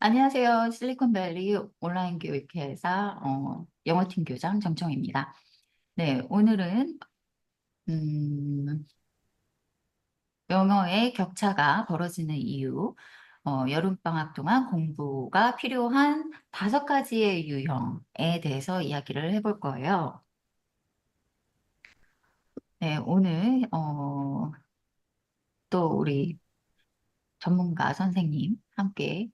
안녕하세요. 실리콘밸리 온라인 교육회사 영어팀 교장 정청입니다. 네, 오늘은 음, 영어의 격차가 벌어지는 이유, 여름방학 동안 공부가 필요한 5가지의 유형에 대해서 이야기를 해볼 거예요. 네, 오늘 또 우리 전문가 선생님 함께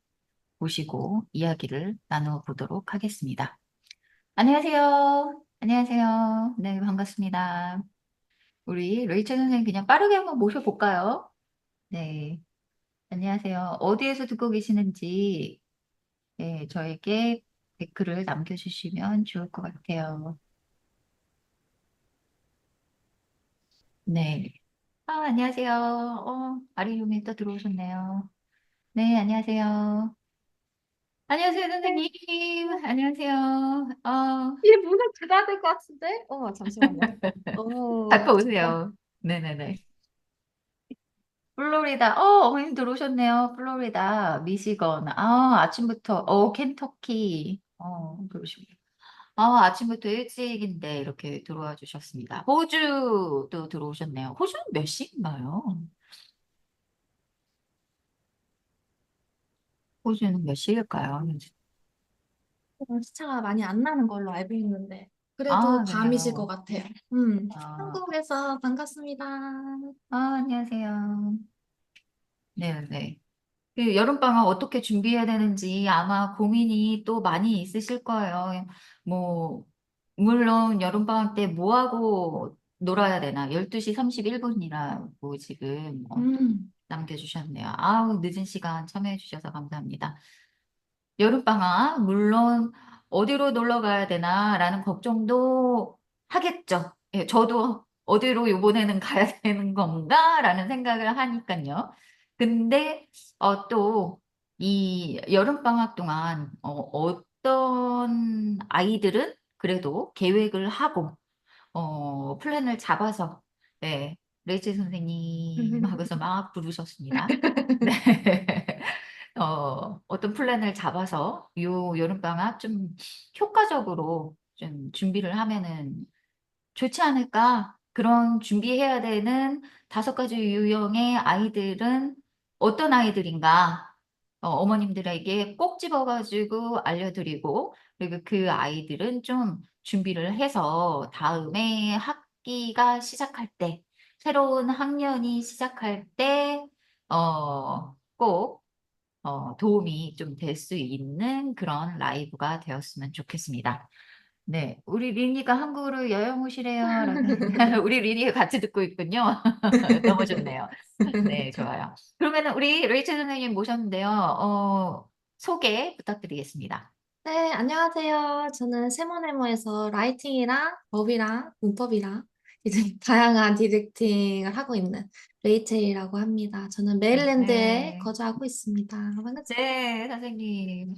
모시고 이야기를 나누어 보도록 하겠습니다. 안녕하세요. 안녕하세요. 네, 반갑습니다. 우리 레이첼 선생님 그냥 빠르게 한번 모셔볼까요? 네, 안녕하세요. 어디에서 듣고 계시는지 네, 저에게 댓글을 남겨주시면 좋을 것 같아요. 네. 안녕하세요. 아리유미 또 들어오셨네요. 네, 안녕하세요. 안녕하세요, 네, 선생님. 안녕하세요. 이 문을 닫아야 될 것 같은데? 잠시만요. 갖고 잠깐. 오세요. 네네네. 플로리다, 어머님 들어오셨네요. 플로리다, 미시건. 아침부터, 켄터키. 그러시군요. 아침부터 일찍인데 이렇게 들어와 주셨습니다. 호주도 들어오셨네요. 호주는 몇 시인가요? 호주는 몇 시일까요? 시차가 많이 안 나는 걸로 알고 있는데. 그래도 밤이실 것 그래요. 같아요. 아, 한국에서 반갑습니다. 안녕하세요. 네네. 그 여름방학 어떻게 준비해야 되는지 아마 고민이 또 많이 있으실 거예요. 뭐, 물론 여름방학 때 뭐 하고 놀아야 되나? 12시 31분이라고 지금 음, 남겨주셨네요. 아우, 늦은 시간 참여해주셔서 감사합니다. 여름방학, 물론 어디로 놀러 가야 되나라는 걱정도 하겠죠. 예, 저도 어디로 이번에는 가야 되는 건가라는 생각을 하니까요. 근데 또 이 여름방학 동안 어떤 아이들은 그래도 계획을 하고 플랜을 잡아서 네, 레이첼 선생님하고서 막 부르셨습니다. 네. 어떤 플랜을 잡아서 요 여름방학 좀 효과적으로 좀 준비를 하면은 좋지 않을까? 그런 준비해야 되는 5가지 유형의 아이들은 어떤 아이들인가? 어머님들에게 꼭 집어가지고 알려드리고, 그리고 그 아이들은 좀 준비를 해서 다음에 학기가 시작할 때, 새로운 학년이 시작할 때, 꼭 도움이 좀 될 수 있는 그런 라이브가 되었으면 좋겠습니다. 네, 우리 리니가 한국으로 여행 오시래요. 라고 우리 리니가 같이 듣고 있군요. 너무 좋네요. 네, 좋아요. 그러면 우리 레이첼 선생님 모셨는데요. 소개 부탁드리겠습니다. 네, 안녕하세요. 저는 세모네모에서 라이팅이랑 법이랑 문법이랑 이제 다양한 디렉팅을 하고 있는 레이첼이라고 합니다. 저는 메릴랜드에 네, 거주하고 있습니다. 반갑습니다. 네, 선생님.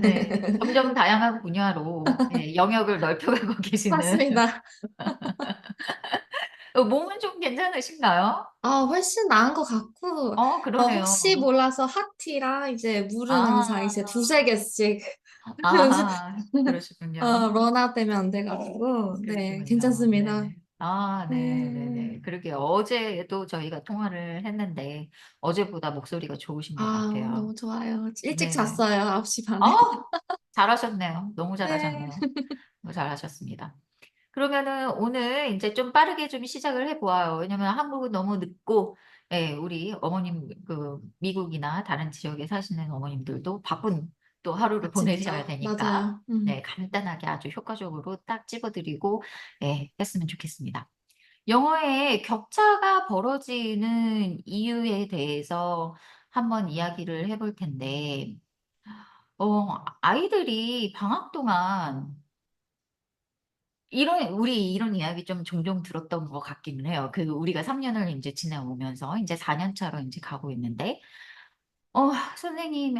네, 점점 다양한 분야로 네, 영역을 넓혀가고 계시는. 맞습니다. 몸은 좀 괜찮으신가요? 훨씬 나은 것 같고, 혹시 그러네요. 몰라서 하티랑 이제 물은 항상 이제 아, 두세 개씩 연습, 그러시군요. 런아웃 되면 안 돼가지고, 네, 그러시군요. 괜찮습니다. 네네. 네. 네네네. 그러게 어제도 저희가 통화를 했는데 어제보다 목소리가 좋으신 것 같아요. 너무 좋아요. 일찍 네네. 잤어요. 9시 어, 반에. 잘하셨네요. 너무 네. 잘하셨네요. 너무 잘하셨습니다. 그러면은 오늘 이제 좀 빠르게 좀 시작을 해보아요. 왜냐면 한국은 너무 늦고, 예, 우리 어머님, 미국이나 다른 지역에 사시는 어머님들도 바쁜 또 하루를 보내셔야 아침부터. 되니까, 맞아요. 네, 간단하게 아주 효과적으로 딱 집어드리고, 예, 했으면 좋겠습니다. 영어의 격차가 벌어지는 이유에 대해서 한번 이야기를 해볼 텐데, 아이들이 방학 동안 우리 이런 이야기 좀 종종 들었던 것 같기는 해요. 우리가 3년을 이제 지내오면서 이제 4년 차로 이제 가고 있는데, 선생님,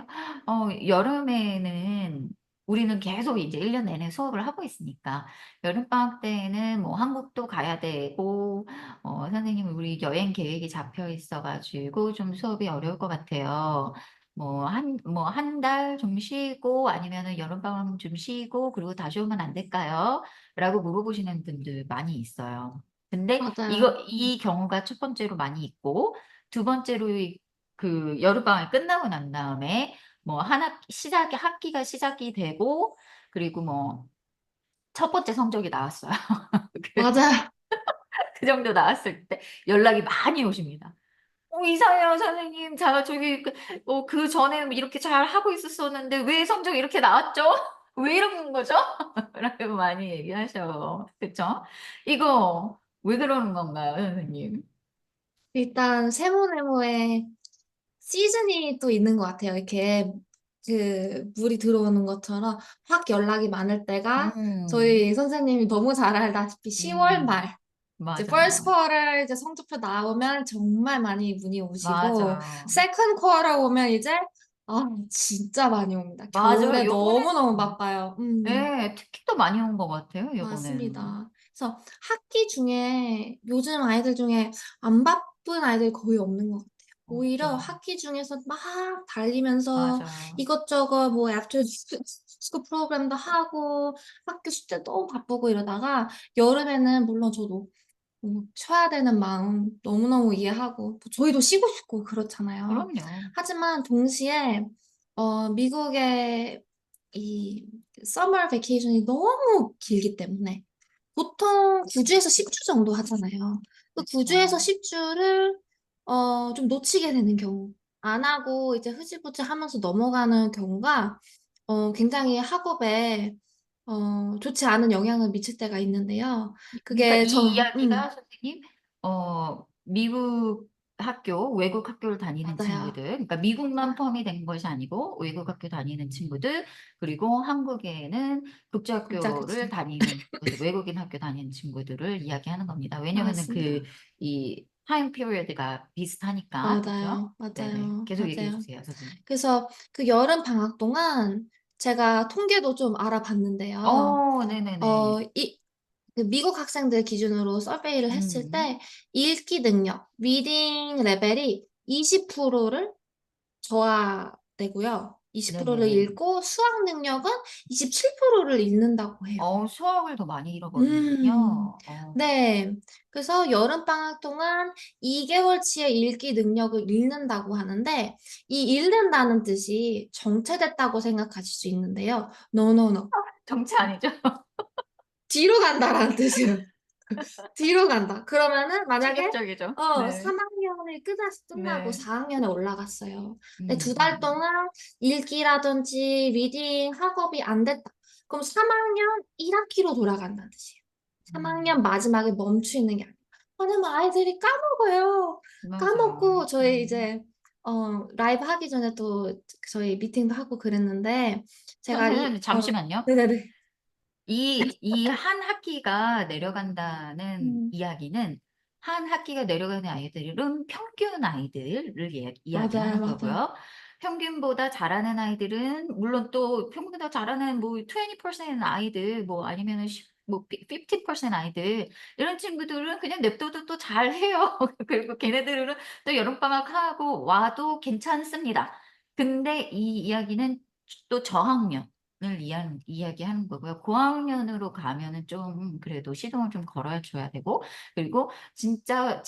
여름에는 우리는 계속 이제 1년 내내 수업을 하고 있으니까, 여름방학 때에는 뭐 한국도 가야 되고, 선생님, 우리 여행 계획이 잡혀 있어가지고 좀 수업이 어려울 것 같아요. 뭐 한 달 좀 쉬고 아니면은 여름방학 좀 쉬고 그리고 다시 오면 안 될까요? 라고 물어보시는 분들 많이 있어요. 근데 맞아요. 이 경우가 첫 번째로 많이 있고 두 번째로 그 여름방학이 끝나고 난 다음에 뭐 학기가 시작이 되고 그리고 뭐 첫 번째 성적이 나왔어요. 그 맞아요. 그 정도 나왔을 때 연락이 많이 오십니다. 이상해요, 선생님. 제가 저기 그전에는 이렇게 잘하고 있었었는데 왜 성적이 이렇게 나왔죠? 왜 이러는 거죠? 라고 많이 얘기하셔. 그쵸? 이거 왜 그러는 건가요, 선생님? 일단 세모네모에 시즌이 또 있는 것 같아요. 이렇게 그 물이 들어오는 것처럼 확 연락이 많을 때가 음, 저희 선생님이 너무 잘 알다시피 10월 음, 말 이제 first 맞아요. quarter 이제 성적표 나오면 정말 많이 문의 오시고 맞아요. second quarter 오면 이제 진짜 많이 옵니다. 맞아요. 겨울에 너무너무 바빠요. 네, 특히 더 많이 온 것 같아요, 이번에는. 맞습니다. 그래서 학기 중에 요즘 아이들 중에 안 바쁜 아이들 거의 없는 것 같아요. 오히려 없죠. 학기 중에서 막 달리면서 맞아요. 이것저것 뭐 애프터 스쿨 프로그램도 하고 학교 숙제 너무 바쁘고 이러다가 여름에는 물론 저도 쉬어야 되는 마음 너무너무 이해하고 저희도 쉬고 싶고 그렇잖아요. 그럼요. 하지만 동시에 미국의 이 서머 베케이션이 너무 길기 때문에 보통 9주에서 10주 정도 하잖아요. 그 그쵸. 9주에서 10주를 좀 놓치게 되는 경우 안 하고 이제 흐지부지 하면서 넘어가는 경우가 굉장히 학업에 좋지 않은 영향을 미칠 때가 있는데요. 그러니까 그게 이 이야기가 선생님, 미국 외국 학교를 다니는 맞아요. 친구들, 그러니까 미국만 포함이 된 것이 아니고 외국 학교 다니는 친구들, 그리고 한국에는 진짜 국제학교를 그치. 다니는 친구들, 외국인 학교 다니는 친구들을 이야기하는 겁니다. 왜냐면은 맞습니다. 이 타임 피리어드가 비슷하니까, 그죠? 맞아요. 네네. 맞아요. 계속 얘기해 맞아요. 주세요, 선생님. 그래서 그 여름 방학 동안 제가 통계도 좀 알아봤는데요. 네네네. 그 미국 학생들 기준으로 서베이를 했을 음, 때 읽기 능력, 리딩 레벨이 20%를 저하되고요. 20%를 네네네. 읽고 수학 능력은 27%를 읽는다고 해요. 수학을 더 많이 음, 잃어버리는군요. 네. 그래서 여름방학 동안 2개월치의 읽기 능력을 잃는다고 하는데, 이 잃는다는 뜻이 정체됐다고 생각하실 수 있는데요. No, no, no. 정치 아니죠? 뒤로 간다라는 뜻이에요. 뒤로 간다. 그러면은 만약에 충격적이죠. 네. 3학년이 끝나고 네. 4학년에 올라갔어요. 근데 음, 2달 음, 동안 읽기라든지 리딩 학업이 안 됐다. 그럼 3학년 1학기로 돌아간다는 뜻이에요. 3학년 음. 마지막에 멈추 있는 게 아니에요. 왜냐면 아이들이 까먹어요. 맞아요. 까먹고 저희 이제 라이브 하기 전에 또 저희 미팅도 하고 그랬는데 제가 선생님, 잠시만요. 네네네. 이 한 학기가 내려간다는 음, 이야기는 한 학기가 내려가는 아이들은 평균 아이들을 맞아요, 이야기하는 맞아요. 거고요. 평균보다 잘하는 아이들은 물론 또 평균보다 잘하는 뭐 20% 아이들 뭐 아니면은 뭐 50% 아이들 이런 친구들은 그냥 냅둬도 또 잘해요. 그리고 걔네들은 또 여름방학 하고 와도 괜찮습니다. 근데 이 이야기는 또 저학년 을 이야기하는 거고요. 고학년으로 가면은 좀 그래도 시동을 좀 걸어 줘야 되고 그리고 진짜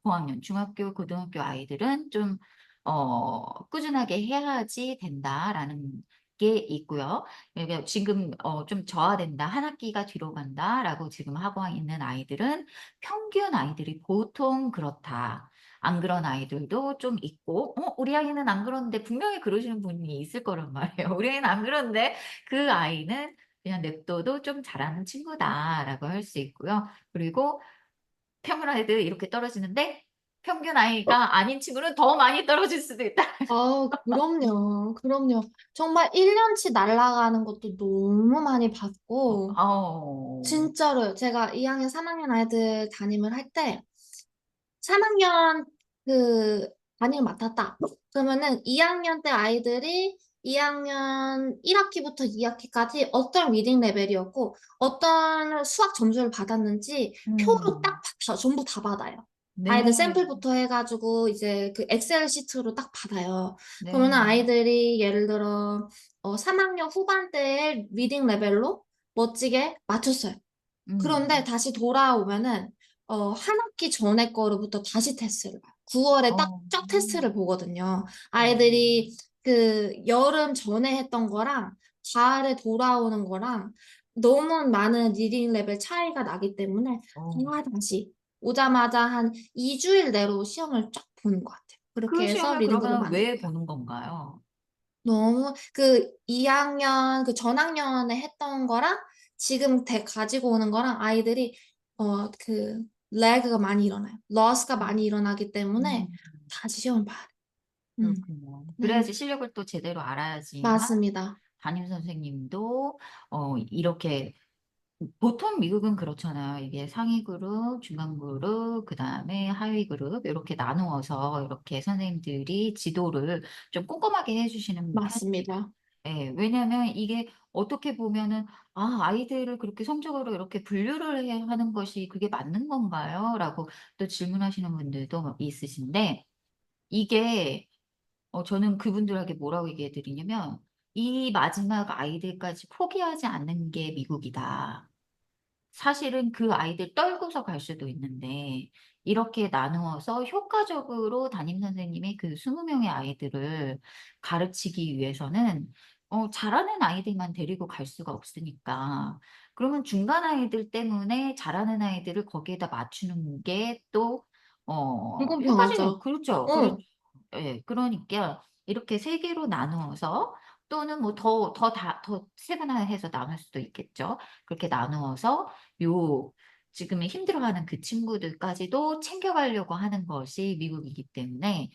고학년 중학교, 고등학교 아이들은 좀 꾸준하게 해야지 된다라는 게 있고요. 그러니까 지금 좀 저하된다. 한 학기가 뒤로 간다라고 지금 하고 있는 아이들은 평균 아이들이 보통 그렇다. 안 그런 아이들도 좀 있고, 우리 아이는 안 그러는데 분명히 그러시는 분이 있을 거란 말이에요. 우리 아이는 안 그러는데 그 아이는 그냥 냅둬도 좀 잘하는 친구다라고 할 수 있고요. 그리고 평균 아이들 이렇게 떨어지는데 평균 아이가 아닌 친구는 더 많이 떨어질 수도 있다. 그럼요. 그럼요. 정말 1년치 날아가는 것도 너무 많이 봤고, 어, 진짜로요. 제가 2학년, 3학년 아이들 담임을 할 때, 3학년 그 담임을 맡았다. 그러면은 2학년 때 아이들이 2학년 1학기부터 2학기까지 어떤 리딩 레벨이었고, 어떤 수학 점수를 받았는지 표로 딱 음, 전부 다 받아요. 아이들 네. 샘플부터 해가지고 이제 그 엑셀 시트로 딱 받아요. 그러면은 네. 아이들이 예를 들어 3학년 후반대의 리딩 레벨로 멋지게 맞췄어요. 그런데 음. 다시 돌아오면은 한 학기 전에 거로부터 다시 테스트를 봐요. 9월에 딱 어. 쫙 테스트를 보거든요. 어. 아이들이 그 여름 전에 했던 거랑 가을에 돌아오는 거랑 너무 많은 리딩 레벨 차이가 나기 때문에 어. 다 다시 오자마자 한 2주일 내로 시험을 쫙 보는 것 같아요. 그 그렇게 해서 시험을 리딩북을 그러면 왜 만들고요. 보는 건가요? 너무 그 2학년 그 전학년에 했던 거랑 지금 가지고 오는 거랑 아이들이 그 렉가 많이 일어나요. 러스가 음. 많이 일어나기 때문에 음. 다시 시험을 봐야 돼요. 그렇군요. 네, 그래야지 실력을 또 제대로 알아야지만 맞습니다. 담임 선생님도 이렇게 보통 미국은 그렇잖아요. 이게 상위 그룹, 중간 그룹, 그다음에 하위 그룹 이렇게 나누어서 이렇게 선생님들이 지도를 좀 꼼꼼하게 해주시는 편입니다. 맞습니다. 예, 왜냐하면 이게 어떻게 보면은 아이들을 그렇게 성적으로 이렇게 분류를 하는 것이 그게 맞는 건가요? 라고 또 질문하시는 분들도 있으신데 이게 저는 그분들에게 뭐라고 얘기해 드리냐면 이 마지막 아이들까지 포기하지 않는 게 미국이다. 사실은 그 아이들 떨고서 갈 수도 있는데 이렇게 나누어서 효과적으로 담임 선생님이 그 20명의 아이들을 가르치기 위해서는 잘하는 아이들만 데리고 갈 수가 없으니까. 그러면 중간 아이들 때문에 잘하는 아이들을 거기에다 맞추는 게 또 효과적인 불공평하죠. 그렇죠. 그렇죠. 응, 예. 그러니까 이렇게 세 개로 나누어서 또는 뭐 더 세분화해서 나눌 수도 있겠죠. 그렇게 나누어서 요 지금 힘들어하는 그 친구들까지도 챙겨가려고 하는 것이 미국이기 때문에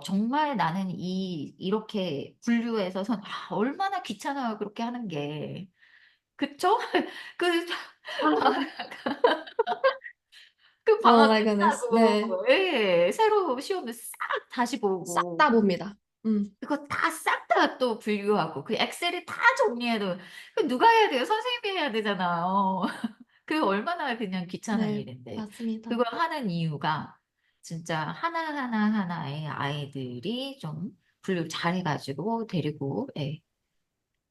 정말 나는 이렇게 분류해서 얼마나 귀찮아요 그렇게 하는 게. 그쵸? 그 그 오 방학 마이 갓네스. 네, 끝나고 예. 새로 시험을 싹 다시 싹 보고 다 봅니다. 그거 다 싹 다 또 분류하고 그 엑셀에 다 정리해도 그 누가 해야 돼요? 선생님이 해야 되잖아요. 그 얼마나 그냥 귀찮은 네, 일인데. 맞습니다. 그걸 하는 이유가 진짜 하나하나하나의 아이들이 좀 분류를 잘해 가지고 데리고 예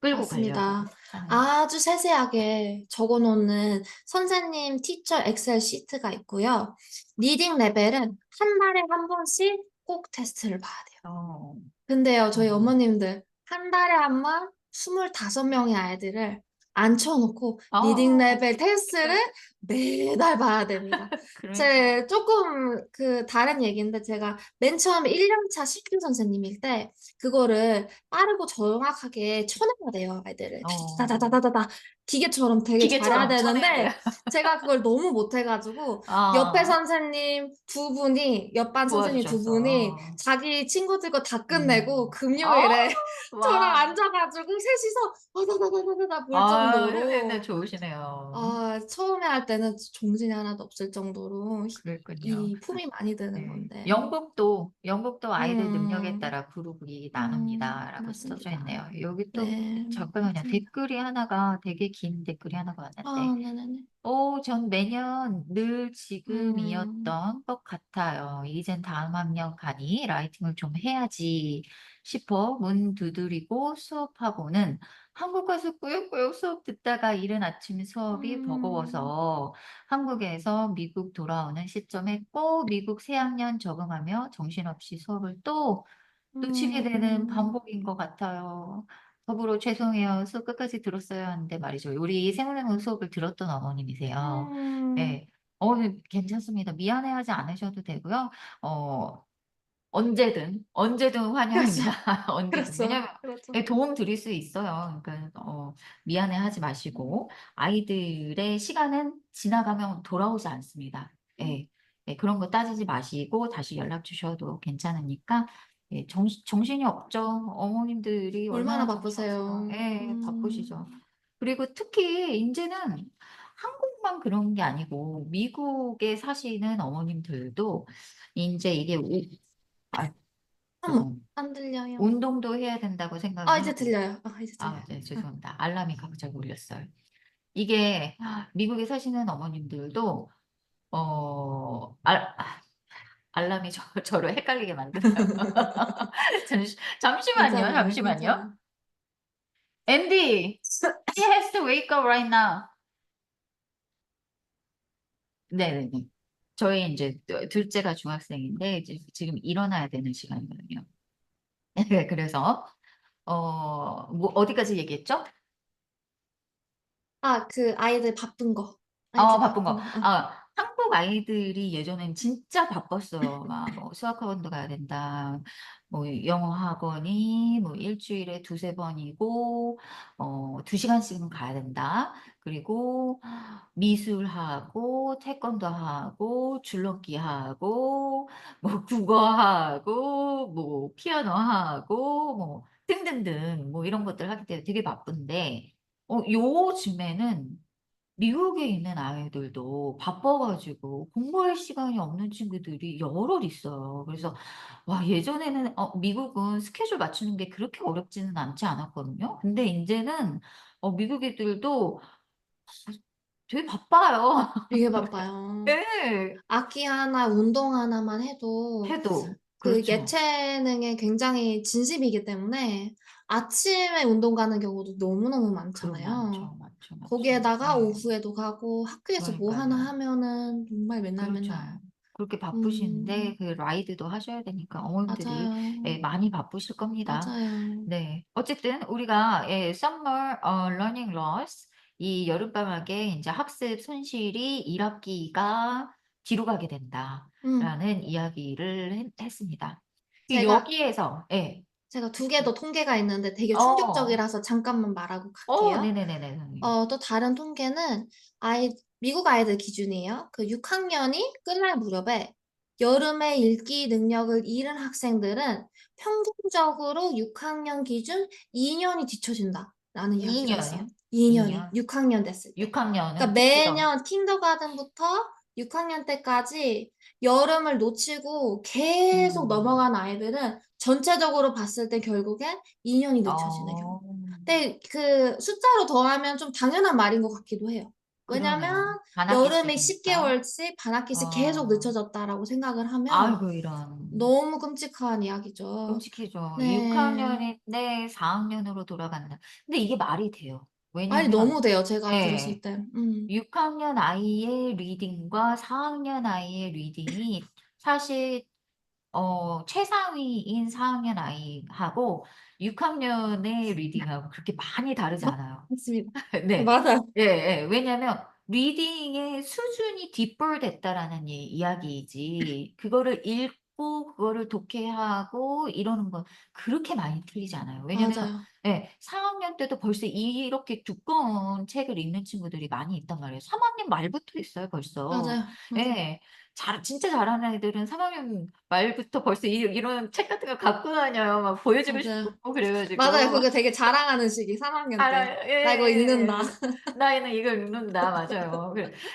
끌고 가려고 맞습니다. 하는 아주 세세하게 적어 놓는 선생님 티처 엑셀 시트가 있고요. 리딩 레벨은 한 달에 한 번씩 꼭 테스트를 봐야 돼요. 어. 근데요, 저희 어. 어머님들 한 달에 한 번 25명의 아이들을 앉혀놓고 리딩 어. 레벨 테스트를 매달 봐야 됩니다. 그러니까. 제 조금 그 다른 얘기인데 제가 맨 처음에 1년차 CQ 선생님일 때 그거를 빠르고 정확하게 쳐내야 돼요, 아이들을. 어. 다다다다다다 기계처럼 되게 잘해야 기계처럼 쳐내야 돼요. 되는데 제가 그걸 너무 못해가지고 옆에 아. 선생님 두 분이, 옆반 선생님 두 분이 도와주셨어. 자기 친구들 거 다 끝내고 아. 금요일에 저랑 와. 앉아가지고 셋이서 다다다다다다 볼 선생님들 정도로 좋으시네요. 처음에 할 때는 정신이 하나도 없을 정도로 그랬군요. 이 품이 많이 드는 네. 건데. 영국도 아이들 능력에 음, 따라 그룹이 나눕니다라고 써져 맞습니다. 있네요. 여기 또 네, 잠깐만요. 맞습니다. 댓글이 하나가 되게 긴 댓글이 하나가 왔는데, 네네네. 전 매년 늘 음, 지금이었던 것 같아요. 이젠 다음 학년 가니 라이팅을 좀 해야지 싶어 문 두드리고 수업하고는 한국 가서 꾸역꾸역 수업 듣다가 이른 아침 수업이 음, 버거워서 한국에서 미국 돌아오는 시점에 꼭 미국 새학년 적응하며 정신없이 수업을 또 놓치게 되는 음, 반복인 것 같아요. 더불어 죄송해요. 수업 끝까지 들었어야 하는데 말이죠. 우리 생활영어 수업을 들었던 어머님이세요. 음, 네. 괜찮습니다. 미안해하지 않으셔도 되고요. 어, 언제든 그렇죠. 환영입니다. 언제든. 그렇죠. 왜냐면 그렇죠. 예, 도움 드릴 수 있어요. 그러니까 미안해하지 음, 마시고 아이들의 시간은 지나가면 돌아오지 않습니다. 음. 예, 예, 그런 거 따지지 마시고 다시 연락 주셔도 괜찮으니까 예, 정신이 없죠. 어머님들이 얼마나 얼마나 정신없어요. 바쁘세요. 예, 바쁘시죠. 그리고 특히 이제는 한국만 그런 게 아니고 미국에 사시는 어머님들도 이제 이게 아, 어머, 죄송. 안 들려요. 운동도 해야 된다고 생각을 이제 하고. 들려요. 이제 들려요. 네, 죄송합니다. 알람이 갑자기 울렸어요. 이게 미국에 사시는 어머님들도 어, 알, 알람이 저를 헷갈리게 만드네요. 잠시만요, 괜찮아요, 잠시만요. 괜찮아요. 앤디, he has to wake up right now. 네네네. 저희 이제 둘째가 중학생인데 이제 지금 일어나야 되는 시간이거든요. 네, 그래서 뭐 어디까지 얘기했죠? 아, 그 아이들 바쁜 거. 아이들 바쁜 거. 바쁜 거. 한국 아이들이 예전엔 진짜 바빴어요. 막, 뭐, 수학학원도 가야 된다. 뭐, 영어 학원이 뭐, 일주일에 두세 번이고, 2시간씩은 가야 된다. 그리고 미술하고, 태권도 하고, 줄넘기 하고, 뭐, 국어 하고, 뭐, 피아노 하고, 뭐, 등등등, 뭐, 이런 것들 하기 때문에 되게 바쁜데, 요즘에는 미국에 있는 아이들도 바빠가지고 공부할 시간이 없는 친구들이 여럿 있어요. 그래서 와, 예전에는 미국은 스케줄 맞추는 게 그렇게 어렵지는 않지 않았거든요. 근데 이제는 미국 애들도 되게 바빠요. 되게 바빠요. 네. 악기 하나, 운동 하나만 해도 해도 그 그렇죠. 예체능에 굉장히 진심이기 때문에 아침에 운동 가는 경우도 너무너무 그럼 많잖아요. 많죠, 많죠, 많죠. 거기에다가 네. 오후에도 가고 학교에서 뭐 하나 그러니까요. 하면은 정말 맨날 맨날. 그렇죠. 그렇게 바쁘신데 음, 그 라이드도 하셔야 되니까 어머님들이 맞아요. 많이 바쁘실 겁니다. 맞아요. 네. 어쨌든 우리가 Summer Learning Loss 이 여름방학에 이제 학습 손실이 1학기가 뒤로 가게 음, 된다라는 이야기를 했습니다. 제가 여기에서 제가 두 개 더 통계가 있는데 되게 어, 충격적이라서 잠깐만 말하고 갈게요. 네네네네, 선생님. 또 다른 통계는 미국 아이들 기준이에요. 그 6학년이 끝날 무렵에 여름에 읽기 능력을 잃은 학생들은 평균적으로 6학년 기준 2년이 뒤처진다라는 이야기가 있어요. 2년이요? 2년이 2년? 6학년 됐을 때. 6학년은 그러니까 뒤치죠. 매년 킨더가든부터 6학년 때까지 여름을 놓치고 계속 음. 넘어간 아이들은 전체적으로 봤을 때 결국엔 2년이 늦춰지네요. 어, 근데 그 숫자로 더하면 좀 당연한 말인 것 같기도 해요. 왜냐면 그러네요. 여름에 반학기씩이니까. 10개월씩 반학기씩 계속 어, 늦춰졌다라고 생각을 하면 아이고, 이런. 너무 끔찍한 이야기죠. 끔찍해져. 네. 6학년인데 4학년으로 돌아간다. 근데 이게 말이 돼요. 말이 왜냐면, 너무 돼요. 제가 들었을 예, 때. 6학년 아이의 리딩과 4학년 아이의 리딩이 사실 최상위인 4학년 아이하고 6학년의 리딩하고 그렇게 많이 다르지 않아요. 맞습니다. 네. 맞아요. 예, 예. 왜냐면 리딩의 수준이 뒷불됐다라는 이야기이지. 그거를 읽고 그거를 독해하고 이러는 건 그렇게 많이 틀리지 않아요. 왜냐면 맞아요. 예, 4학년 때도 벌써 이렇게 두꺼운 책을 읽는 친구들이 많이 있단 말이에요. 3학년 말부터 있어요, 벌써. 맞아요. 맞아요. 예. 진짜 잘하는 애들은 3학년 말부터 벌써 이런 책 같은 거 갖고 다녀요. 막 보여주고 맞아요. 싶고 맞아요. 그래가지고. 그거 되게 자랑하는 시기, 3학년 때. 알아요. 나 이거 읽는다. 예. 나이는 이걸 읽는다. 맞아요.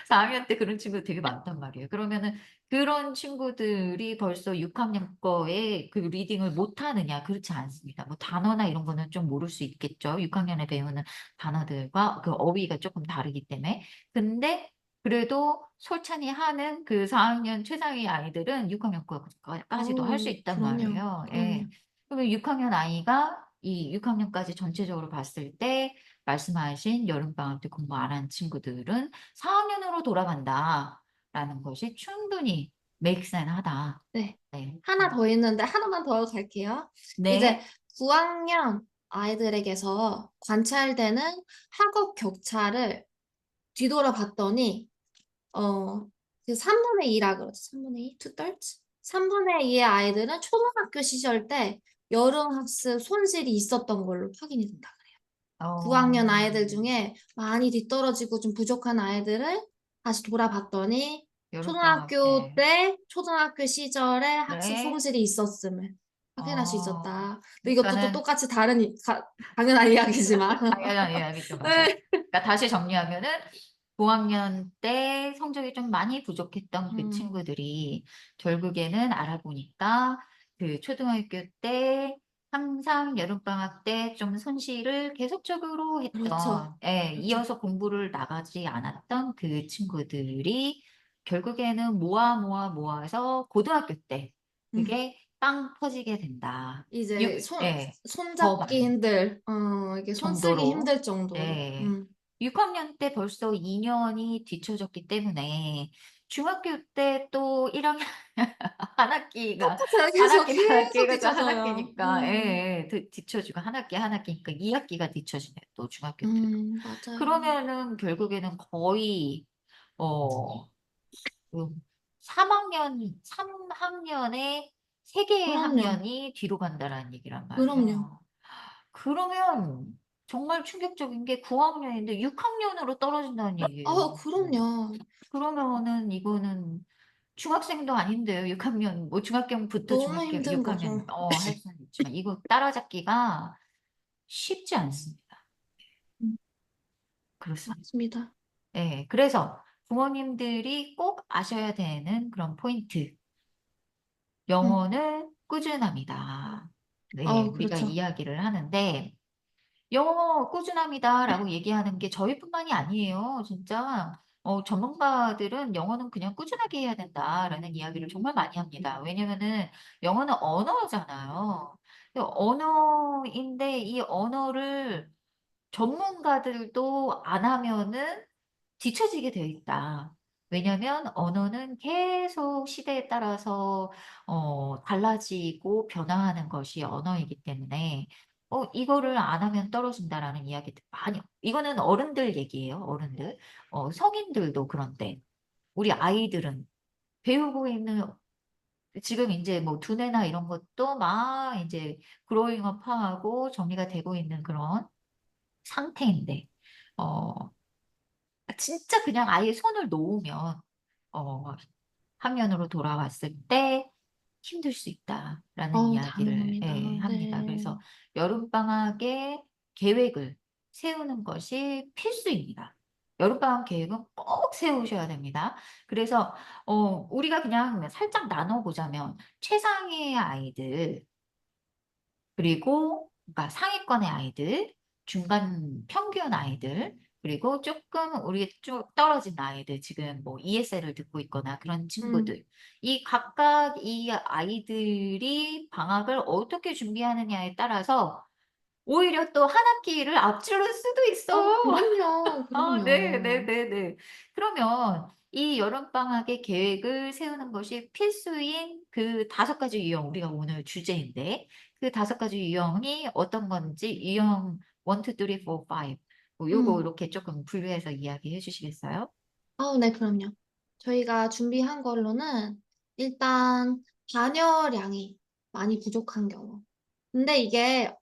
4학년 때 그런 친구 되게 많단 말이에요. 그러면은 그런 친구들이 벌써 6학년 거에 그 리딩을 못 하느냐? 그렇지 않습니다. 뭐 단어나 이런 거는 좀 모를 수 있겠죠. 6학년에 배우는 단어들과 그 어휘가 조금 다르기 때문에. 근데 그래도 솔찬히 하는 그 4학년 최상위 아이들은 6학년 거까지도 할 수 어우, 있단 그럼요. 말이에요. 그럼요. 예. 그러면 6학년 아이가 이 6학년까지 전체적으로 봤을 때 말씀하신 여름방학 때 공부 안 한 친구들은 4학년으로 돌아간다라는 것이 충분히 make sense 하다. 네. 네. 하나 더 있는데 하나만 더 갈게요. 이제 네. 9학년 아이들에게서 관찰되는 학업 격차를 뒤돌아봤더니 그 3분의 2라 그러죠. 3분의 2? two-thirds? 3분의 2의 아이들은 초등학교 시절 때 여름 학습 손실이 있었던 걸로 확인이 된다 그래요. 어, 9학년 아이들 중에 많이 뒤떨어지고 좀 부족한 아이들을 다시 돌아봤더니 여름방학 초등학교 때. 때, 초등학교 시절에 학습 네. 손실이 있었음을 확인할 수 어, 있었다. 또 이것도 또 그러니까는 똑같이 당연한 이야기지만. 당연한 이야기죠. 맞아요. 네. 그러니까 다시 정리하면은 5학년 때 성적이 좀 많이 부족했던 그 음, 친구들이 결국에는 알아보니까 그 초등학교 때 항상 여름방학 때 좀 손실을 계속적으로 그렇죠. 했던, 예, 그렇죠. 이어서 공부를 나가지 않았던 그 친구들이 결국에는 모아서 고등학교 때 음. 그게 빵 터지게 된다. 이제 예. 더 손잡기 많이 힘들, 이게 손 쓰기 정도로. 힘들 정도로. 네. 6학년 때 벌써 2년이 뒤쳐졌기 때문에 중학교 때 또 1학년 한 학기가 똑같아요. 한 계속, 학기가 계속 걔가 한 뒤쳐져요. 학기니까 예예. 뒤쳐지고 한 학기, 한 학기니까 2 학기가 뒤쳐지네요, 또 중학교 때도. 맞아요. 그러면은 결국에는 거의 어 그 3 학년에 3 개의 그럼요. 학년이 뒤로 간다라는 얘기란 그럼요. 말이에요. 그러면 정말 충격적인 게 9 학년인데 6 학년으로 떨어진다는 얘기예요. 그럼요. 그러면은 이거는 중학생도 아닌데요. 6 학년 뭐 중학교부터 너무 중학교 힘든 6 학년 거죠. 할 수는 있지만 이거 따라잡기가 쉽지 않습니다. 음 그렇습니다. 맞습니다. 예. 그래서 부모님들이 꼭 아셔야 되는 그런 포인트. 음. 영어는 꾸준합니다. 네. 우리가 그렇죠. 이야기를 하는데 "영어 꾸준합니다."라고 얘기하는 게 저희뿐만이 아니에요. 진짜 전문가들은 "영어는 그냥 꾸준하게 해야 된다."라는 이야기를 정말 많이 합니다. 왜냐면은 영어는 언어잖아요. 언어인데 이 언어를 전문가들도 안 하면은 뒤처지게 되어 있다. 왜냐하면 언어는 계속 시대에 따라서 달라지고 변화하는 것이 언어이기 때문에 이거를 안 하면 떨어진다."라는 이야기들 많이 이거는 어른들 얘기예요, 어른들. 성인들도 그런데 우리 아이들은 배우고 있는 지금 인제 뭐 두뇌나 이런 것도 막 인제 그로잉 업 하고 정리가 되고 있는 그런 상태인데 어 진짜 그냥 아예 손을 놓으면 어 학년으로 돌아왔을 때 "힘들 수 있다."라는 이야기를 당연합니다. 예 합니다. 네. 그래서 여름방학에 계획을 세우는 것이 필수입니다. 여름방학 계획은 꼭 세우셔야 됩니다. 그래서 우리가 그냥 살짝 나눠 보자면 최상위의 아이들 그리고 그러니까 상위권의 아이들, 중간 평균 아이들, 그리고 쪼끔 우리 쭉 떨어진 아이들 지금 뭐 ESL을 듣고 있거나 그런 음. 친구들. 이 각각 이 아이들이 방학을 어떻게 준비하느냐에 따라서 오히려 또 한 학기를 앞질를 수도 있어요. 그럼요, 그럼요. 네네네네. 그러면 이 여름방학의 계획을 세우는 것이 필수인 그 5 가지 유형 우리가 오늘 주제인데 그 5 가지 유형이 어떤 건지 유형 1, 2, 3, 4, 5 뭐 요거 음. 요렇게 쪼끔 분류해서 이야기해 주시겠어요? 네, 그럼요. 저희가 준비한 걸로는 일단 자녀량이 많이 부족한 경우. 근데 이게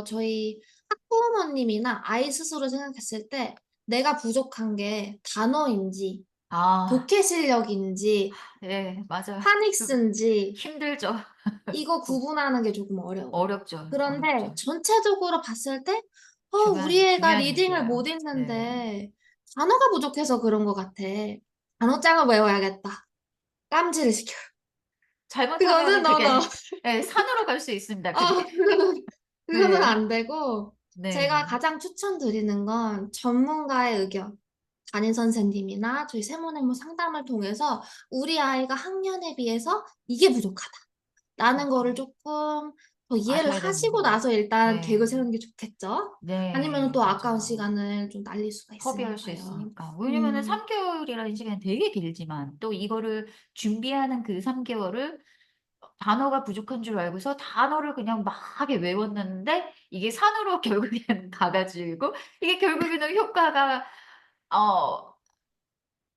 저희 학부모님이나 아이 스스로 생각했을 때 내가 부족한 게 단어인지 아 독해 실력인지 네 맞아요. 그 파닉스인지 힘들죠. 이거 그 구분하는 게 조금 어려워요. 어렵죠, 그런데 어렵죠. 전체적으로 봤을 때 우리 애가 중요한 리딩을 못 얘기예요. 네. 읽는데 단어가 부족해서 그런 것 같아. 단어장을 외워야겠다. 깜지를 시켜요. 그거는 잘못하면은 노노. 그게 예 산으로 갈 수 있습니다 그게. 그거는 네. 안 되고 제가 네. 가장 추천드리는 건 전문가의 의견, 담임 선생님이나 저희 세모내모 상담을 통해서 "우리 아이가 학년에 비해서 이게 부족하다."라는 거를 그렇죠. 쪼끔 더 이해를 아셔야 하시고 됩니다. 나서 일단 계획을 네. 세우는 게 좋겠죠. 아니면은 네. 또 아까운 맞아요. 시간을 좀 날릴 수가 허비할 수 있으니까요. 있으니까. 왜냐면은 음. 3 개월이라는 시간이 되게 길지만 또 이거를 준비하는 그 3 개월을 단어가 부족한 줄 알고서 단어를 그냥 막하게 외웠는데 이게 산으로 결국에는 가 가지고 이게 결국에는 효과가 어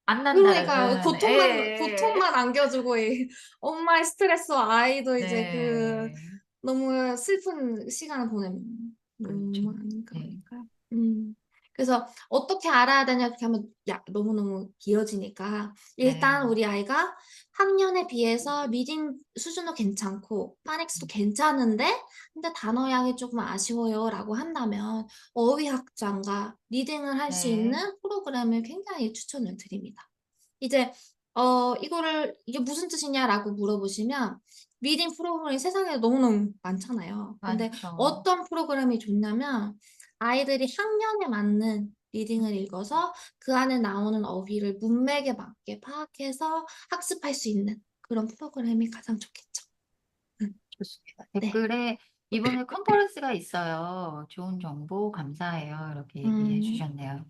안 그러니까요. 난다라는 예예예. 고통만 안겨주고 이 엄마의 스트레스와 아이도 이제 네. 너무 슬픈 시간을 보내면 그렇죠. 너무 안 네. 그러니까요. 음. 그래서 어떻게 알아야 되냐 이렇게 하면 너무너무 길어지니까 일단 네. 우리 아이가 학년에 비해서 리딩 수준도 괜찮고 파닉스도 음. 괜찮은데 근데 단어량이 조금 아쉬워요라고 한다면 어휘학장과 리딩을 할 수 네. 있는 프로그램을 굉장히 추천을 드립니다. 이제 이거를 "이게 무슨 뜻이냐?"라고 물어보시면 리딩 프로그램이 세상에 너무너무 많잖아요. 근데 많죠. 어떤 프로그램이 좋냐면 아이들이 학년에 맞는 리딩을 읽어서 그 안에 나오는 어휘를 문맥에 맞게 파악해서 학습할 수 있는 그런 프로그램이 가장 좋겠죠. 좋습니다. 네. 댓글에 이번에 컨퍼런스가 있어요. 좋은 정보 감사해요. 이렇게 얘기해 음, 주셨네요.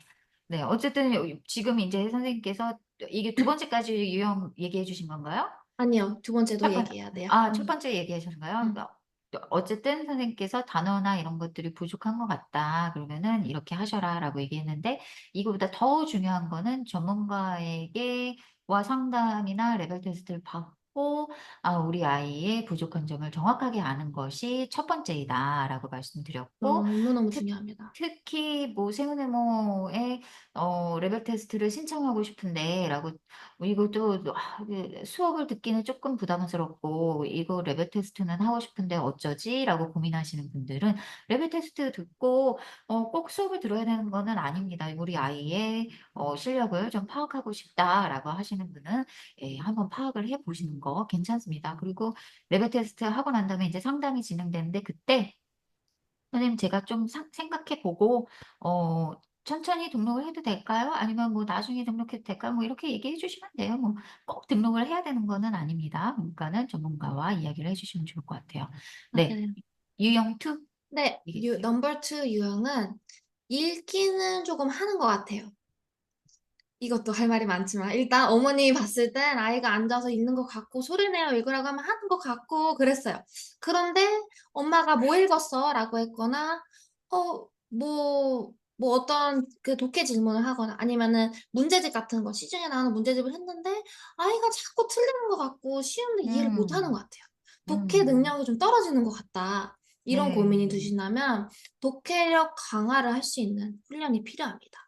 네. 어쨌든 지금 이제 선생님께서 이게 두 번째까지 유형 얘기해 주신 건가요? 아니요. 두 번째도 첫 번 얘기해야 돼요. 첫 번째 얘기하셨나요? 음, 어쨌든 선생님께서 "단어나 이런 것들이 부족한 것 같다. 그러면은 이렇게 하셔라."라고 얘기했는데 이거보다 더 중요한 거는 전문가에게 와 상담이나 레벨 테스트를 받고 우리 아이의 부족한 점을 정확하게 아는 것이 첫 번째이다."라고 말씀드렸고 너무너무 특 중요합니다. 특히 뭐 세우네모의 "레벨 테스트를 신청하고 싶은데"라고 이것도 그 수업을 듣기는 쪼끔 부담스럽고 '이거 레벨 테스트는 하고 싶은데 어쩌지?'라고 고민하시는 분들은 레벨 테스트 듣고 꼭 수업을 들어야 되는 거는 아닙니다. '우리 아이의 실력을 좀 파악하고 싶다.'라고 하시는 분은 한번 파악을 해 보시는 거 괜찮습니다. 그리고 레벨 테스트 하고 난 다음에 인제 상담이 진행되는데 그때 "선생님 제가 좀 생각해 보고 천천히 등록을 해도 될까요? 아니면 뭐 나중에 등록해도 될까요?" 뭐 이렇게 얘기해 주시면 돼요. 뭐 꼭 등록을 해야 되는 거는 아닙니다. 그러니까는 전문가와 이야기를 해 주시면 좋을 것 같아요. 네. 맞아요. 유형 2 네, 이겠어요? 넘버 2 유형은 읽기는 조금 하는 것 같아요. 이것도 할 말이 많지만 일단 어머님이 봤을 땐 아이가 앉아서 읽는 것 같고 소리내어 읽으라고 하면 하는 것 같고 그랬어요. 그런데 엄마가 "뭐 읽었어?" 라고 했거나 어떤 그 독해 질문을 하거나 아니면은 문제집 같은 거 시중에 나오는 문제집을 했는데 아이가 자꾸 틀리는 것 같고 쉬운데 이해를 못 하는 것 음. 같아요. '독해 음. 능력이 좀 떨어지는 것 같다.' 이런 고민이 네. 드신다면 독해력 강화를 할 수 있는 훈련이 필요합니다.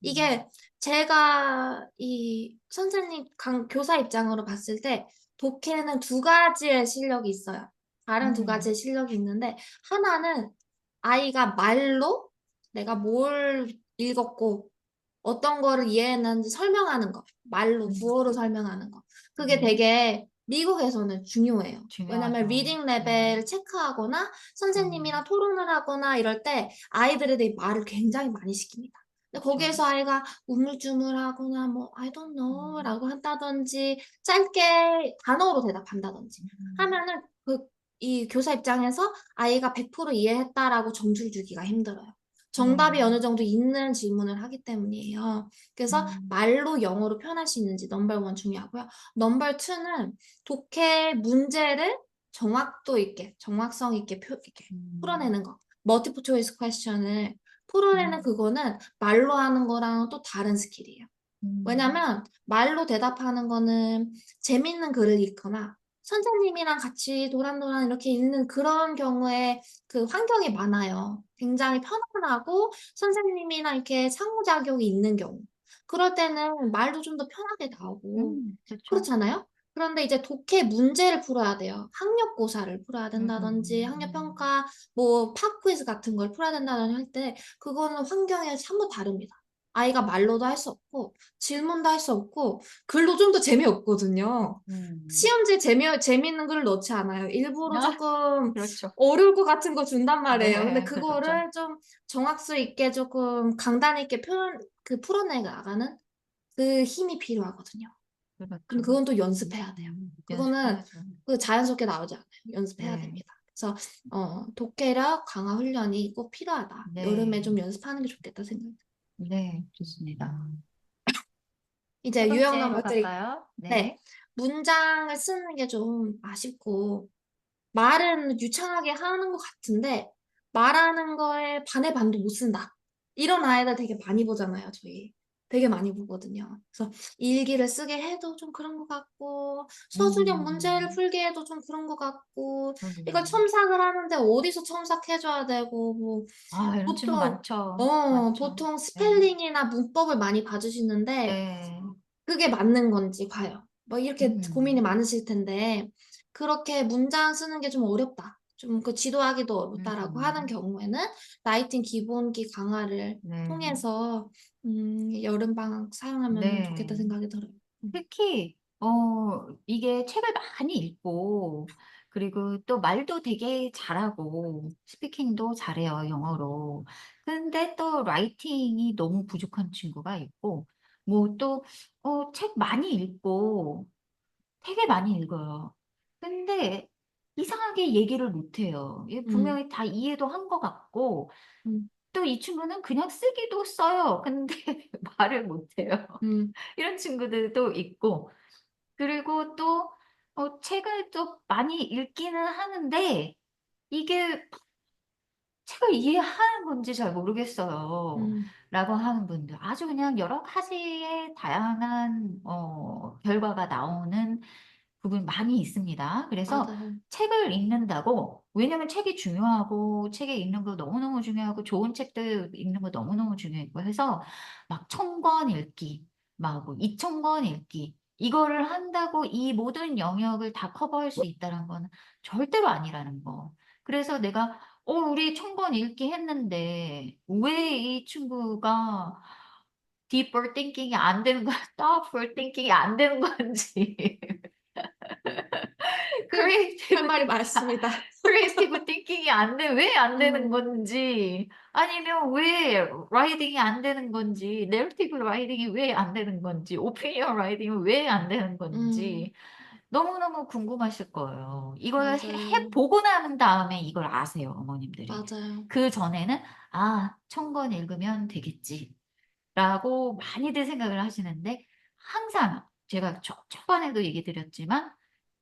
음. 이게 제가 이 선생님 교사 입장으로 봤을 때 독해는 두 가지의 실력이 있어요. 다른 두 음. 가지의 실력이 있는데 하나는 아이가 말로 내가 뭘 읽었고 어떤 거를 이해했는지 설명하는 거. 말로 음. 구어로 설명하는 거. 그게 네. 되게 미국에서는 중요해요. 왜냐면 중요하죠. 리딩 네. 레벨을 체크하거나 음. 선생님이랑 토론을 하거나 이럴 때 아이들에 말을 굉장히 많이 시킵니다. 근데 그쵸. 거기에서 아이가 우물쭈물하거나 뭐 "I don't 음. know."라고 한다든지 짧게 단어로 대답한다든지 음. 하면은 이 교사 입장에서 아이가 100% 이해했다라고 점수를 주기가 힘들어요. 정답이 네. 어느 정도 있는 질문을 하기 때문이에요. 그래서 음. 말로 영어로 표현할 수 있는지 넘버 1 중요하고요. 넘버 2는 독해 문제를 정확도 있게 정확성 있게 이렇게 음. 풀어내는 거. 멀티플 초이스 퀘스천을 풀어내는 음. 그거는 말로 하는 거랑은 또 다른 스킬이에요. 음. 왜냐면 말로 대답하는 거는 재밌는 글을 읽거나 선생님이랑 같이 도란도란 이렇게 읽는 그런 경우에 그 환경이 많아요. 굉장히 편안하고 선생님이랑 이렇게 상호작용이 있는 경우. 그럴 때는 말도 좀 더 편하게 나오고 그쵸. 그렇잖아요? 그런데 이제 독해 문제를 풀어야 돼요. 학력고사를 풀어야 된다든지 음음음음. 학력평가 뭐 팝퀴즈 같은 걸 풀어야 된다든지 할 때 그거는 환경이 전부 다릅니다. 아이가 말로도 할 수 없고 질문도 할 수 없고 글도 좀 더 재미없거든요. 음. 시험지에 재미있는 글을 넣지 않아요. 일부러 아 쪼끔 그렇죠. 어려울 것 같은 거 준단 말이에요. 근데 네. 그렇죠. 그거를 좀 정확성 있게 쪼끔 강단 있게 풀어내 나가는 그 힘이 필요하거든요. 근데 그렇죠. 그건 또 연습해야 돼요. 그거는 연습해야죠. 자연스럽게 나오지 않아요. 연습해야 네. 됩니다. 그래서 독해력 강화 훈련이 꼭 필요하다. 여름에 네. 좀 연습하는 게 좋겠다 생각이 들어요. 네. 좋습니다. 세 이제 유형 번째로 넘버 3. 갈까요? 네. 네. 문장을 쓰는 게 좀 아쉽고 말은 유창하게 하는 것 같은데 말하는 거에 반의 반도 못 쓴다. 이런 아이들 되게 많이 보잖아요, 저희. 되게 많이 보거든요. 그래서 일기를 쓰게 해도 좀 그런 것 같고 서술형 문제를 음. 풀게 해도 좀 그런 것 같고 이걸 그러게요. 첨삭을 하는데 어디서 첨삭해 줘야 되고 뭐 이런 친구 보통 많죠. 많죠. 보통 네. 스펠링이나 문법을 많이 봐 주시는데 네. 그게 맞는 건지 과연. 뭐 이렇게 고민이 음. 많으실 텐데 그렇게 문장 쓰는 게 좀 어렵다. 좀 지도하기도 어렵다라고 하는 음. 경우에는 라이팅 기본기 강화를 네. 통해서 여름방학 사용하면은 좋겠다 네. 생각이 들어요. 특히 이게 책을 많이 읽고 그리고 또 말도 되게 잘하고 스피킹도 잘해요, 영어로. 근데 또 라이팅이 너무 부족한 친구가 있고 뭐 또 책 많이 읽고 되게 많이 읽어요. 근데 이상하게 얘기를 못 해요. 얘 음, 분명히 다 이해도 한 것 같고 음, 또 이 친구는 그냥 쓰기도 써요. 근데 말을 못 해요. 음, 이런 친구들도 있고 그리고 또 책을 또 많이 읽기는 하는데 이게 책을 이해하는 건지 잘 모르겠어요. 음, 라고 하는 분들. 아주 그냥 여러 가지의 다양한 결과가 나오는 부분이 많이 있습니다. 그래서 맞아요. 책을 읽는다고 왜냐면 책이 중요하고 책에 읽는 거 너무너무 중요하고 좋은 책들 읽는 거 너무너무 중요했고 해서 막 1000권 읽기, 막 뭐 2000권 읽기 이거를 한다고 이 모든 영역을 다 커버할 수 있다는 건 절대로 아니라는 거. 그래서 내가 우리 1000권 읽기 했는데 왜 이 친구가 deeper thinking이 안 되는 거야 thoughtful thinking이 안 되는 건지 할 creative 말이 많습니다. creative thinking이 왜 안 되는 음, 건지 아니면 왜 writing이 안 되는 건지 narrative writing이 왜 안 되는 건지 opinion writing이 왜 안 되는 음, 건지 너무너무 궁금하실 거예요. 이걸 해 맞아요. 보고 난 다음에 이걸 아세요, 어머님들이. 맞아요. 그전에는 '아 1000권 읽으면 되겠지.'라고 많이들 생각을 하시는데 항상 제가 초반에도 얘기 드렸지만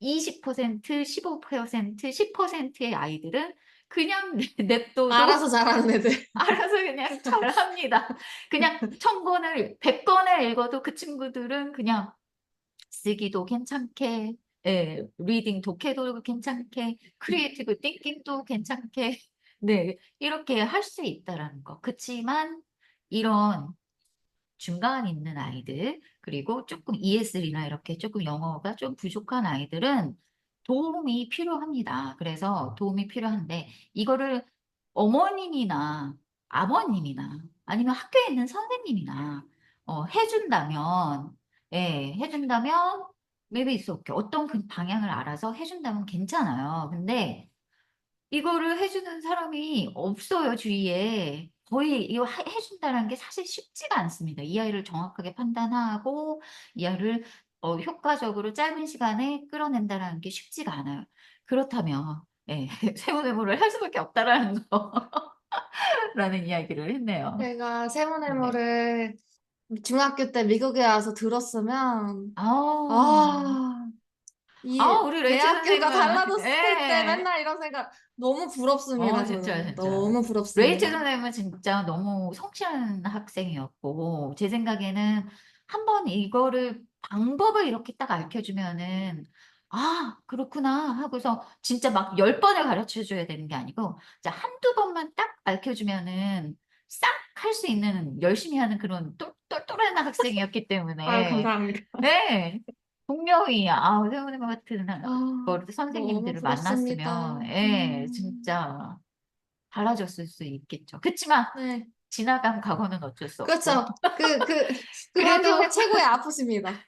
20% 15% 10%의 아이들은 그냥 냅둬도 알아서 잘하는 애들. 알아서 그냥 잘합니다. 그냥 1000권을 100권을 읽어도 그 친구들은 그냥 쓰기도 괜찮게 리딩 독해도 괜찮게 크리에이티브 띵킹도 괜찮게 이렇게 할 수 있다라는 거. 그치만 이런 중간 있는 아이들 그리고 쪼끔 ESL이나 이렇게 쪼끔 영어가 좀 부족한 아이들은 도움이 필요합니다. 그래서 도움이 필요한데 이거를 어머님이나 아버님이나 아니면 학교에 있는 선생님이나 해 준다면 해 준다면 maybe it's okay. 어떤 그 방향을 알아서 해 준다면 괜찮아요. 근데 이거를 해 주는 사람이 없어요, 주위에. 거의 이거 해 준다는 게 사실 쉽지가 않습니다. 이 아이를 정확하게 판단하고 이 아이를 효과적으로 짧은 시간에 끌어낸다라는 게 쉽지가 않아요. 그렇다면 세모네모를 할 수밖에 없다라는 거 라는 이야기를 했네요. 제가 네. 세모네모를 중학교 때 미국에 와서 들었으면, 아. 아, 이 우리 레이첼 대학교가 선생님은 달라졌을 때 예. 맨날 이런 생각 너무 부럽습니다, 진짜, 저는. 진짜. 너무 레이첼 부럽습니다. 선생님은 진짜 너무 성실한 학생이었고 제 생각에는 한 번 이거를 방법을 이렇게 딱 알려 주면은 '아 그렇구나.' 하고서 진짜 막 10 번을 가르쳐 줘야 되는 게 아니고 진짜 1-2 번만 딱 알려 주면은 싹 할 수 있는 열심히 하는 그런 똘똘한 학생이었기 아, 때문에 감사합니다. 네. 분명히 세훈이 같은 아, 너무 선생님들을 부럽습니다. 만났으면 진짜 달라졌을 수 있겠죠. 그치만 네. 지나간 과거는 어쩔 수 없고. 그렇죠. 그 환경이 그래도 최고의 아프십니다.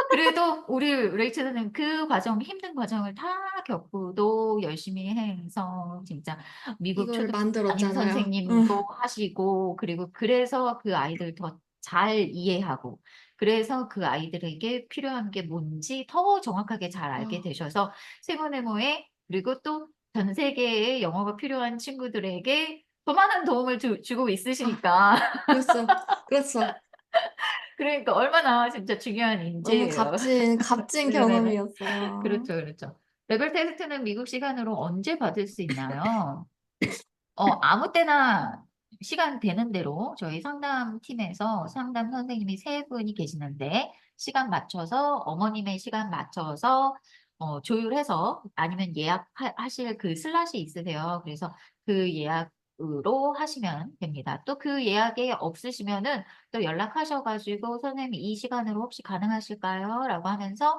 그래도 우리 레이첼 선생님 그 과정 힘든 과정을 다 겪고도 열심히 해서 진짜 미국 이걸 초등학교 담임 만들었잖아요. 선생님도 하시고 그리고 그래서 그 아이들 더 잘 이해하고 그래서 그 아이들에게 필요한 게 뭔지 더 정확하게 잘 알게 아, 되셔서 세모네모에 그리고 또 전 세계에 영어가 필요한 친구들에게 더 많은 도움을 주고 아, 있으시니까 그렇죠. 그렇죠. 그러니까 얼마나 진짜 중요한 너무 인재예요. 값진 네네네. 경험이었어요. 그렇죠, 그렇죠. 레벨 테스트는 미국 시간으로 언제 받을 수 있나요? 아무 때나 시간 되는 대로 저희 상담팀에서 상담 선생님이 3 분이 계시는데 시간 맞춰서 어머님의 시간 맞춰서 조율해서 아니면 하실 그 슬롯이 있으세요. 그래서 그 예약으로 하시면 됩니다. 또 그 예약이 없으시면은 또 연락하셔 가지고 "선생님 이 시간으로 혹시 가능하실까요?" 라고 하면서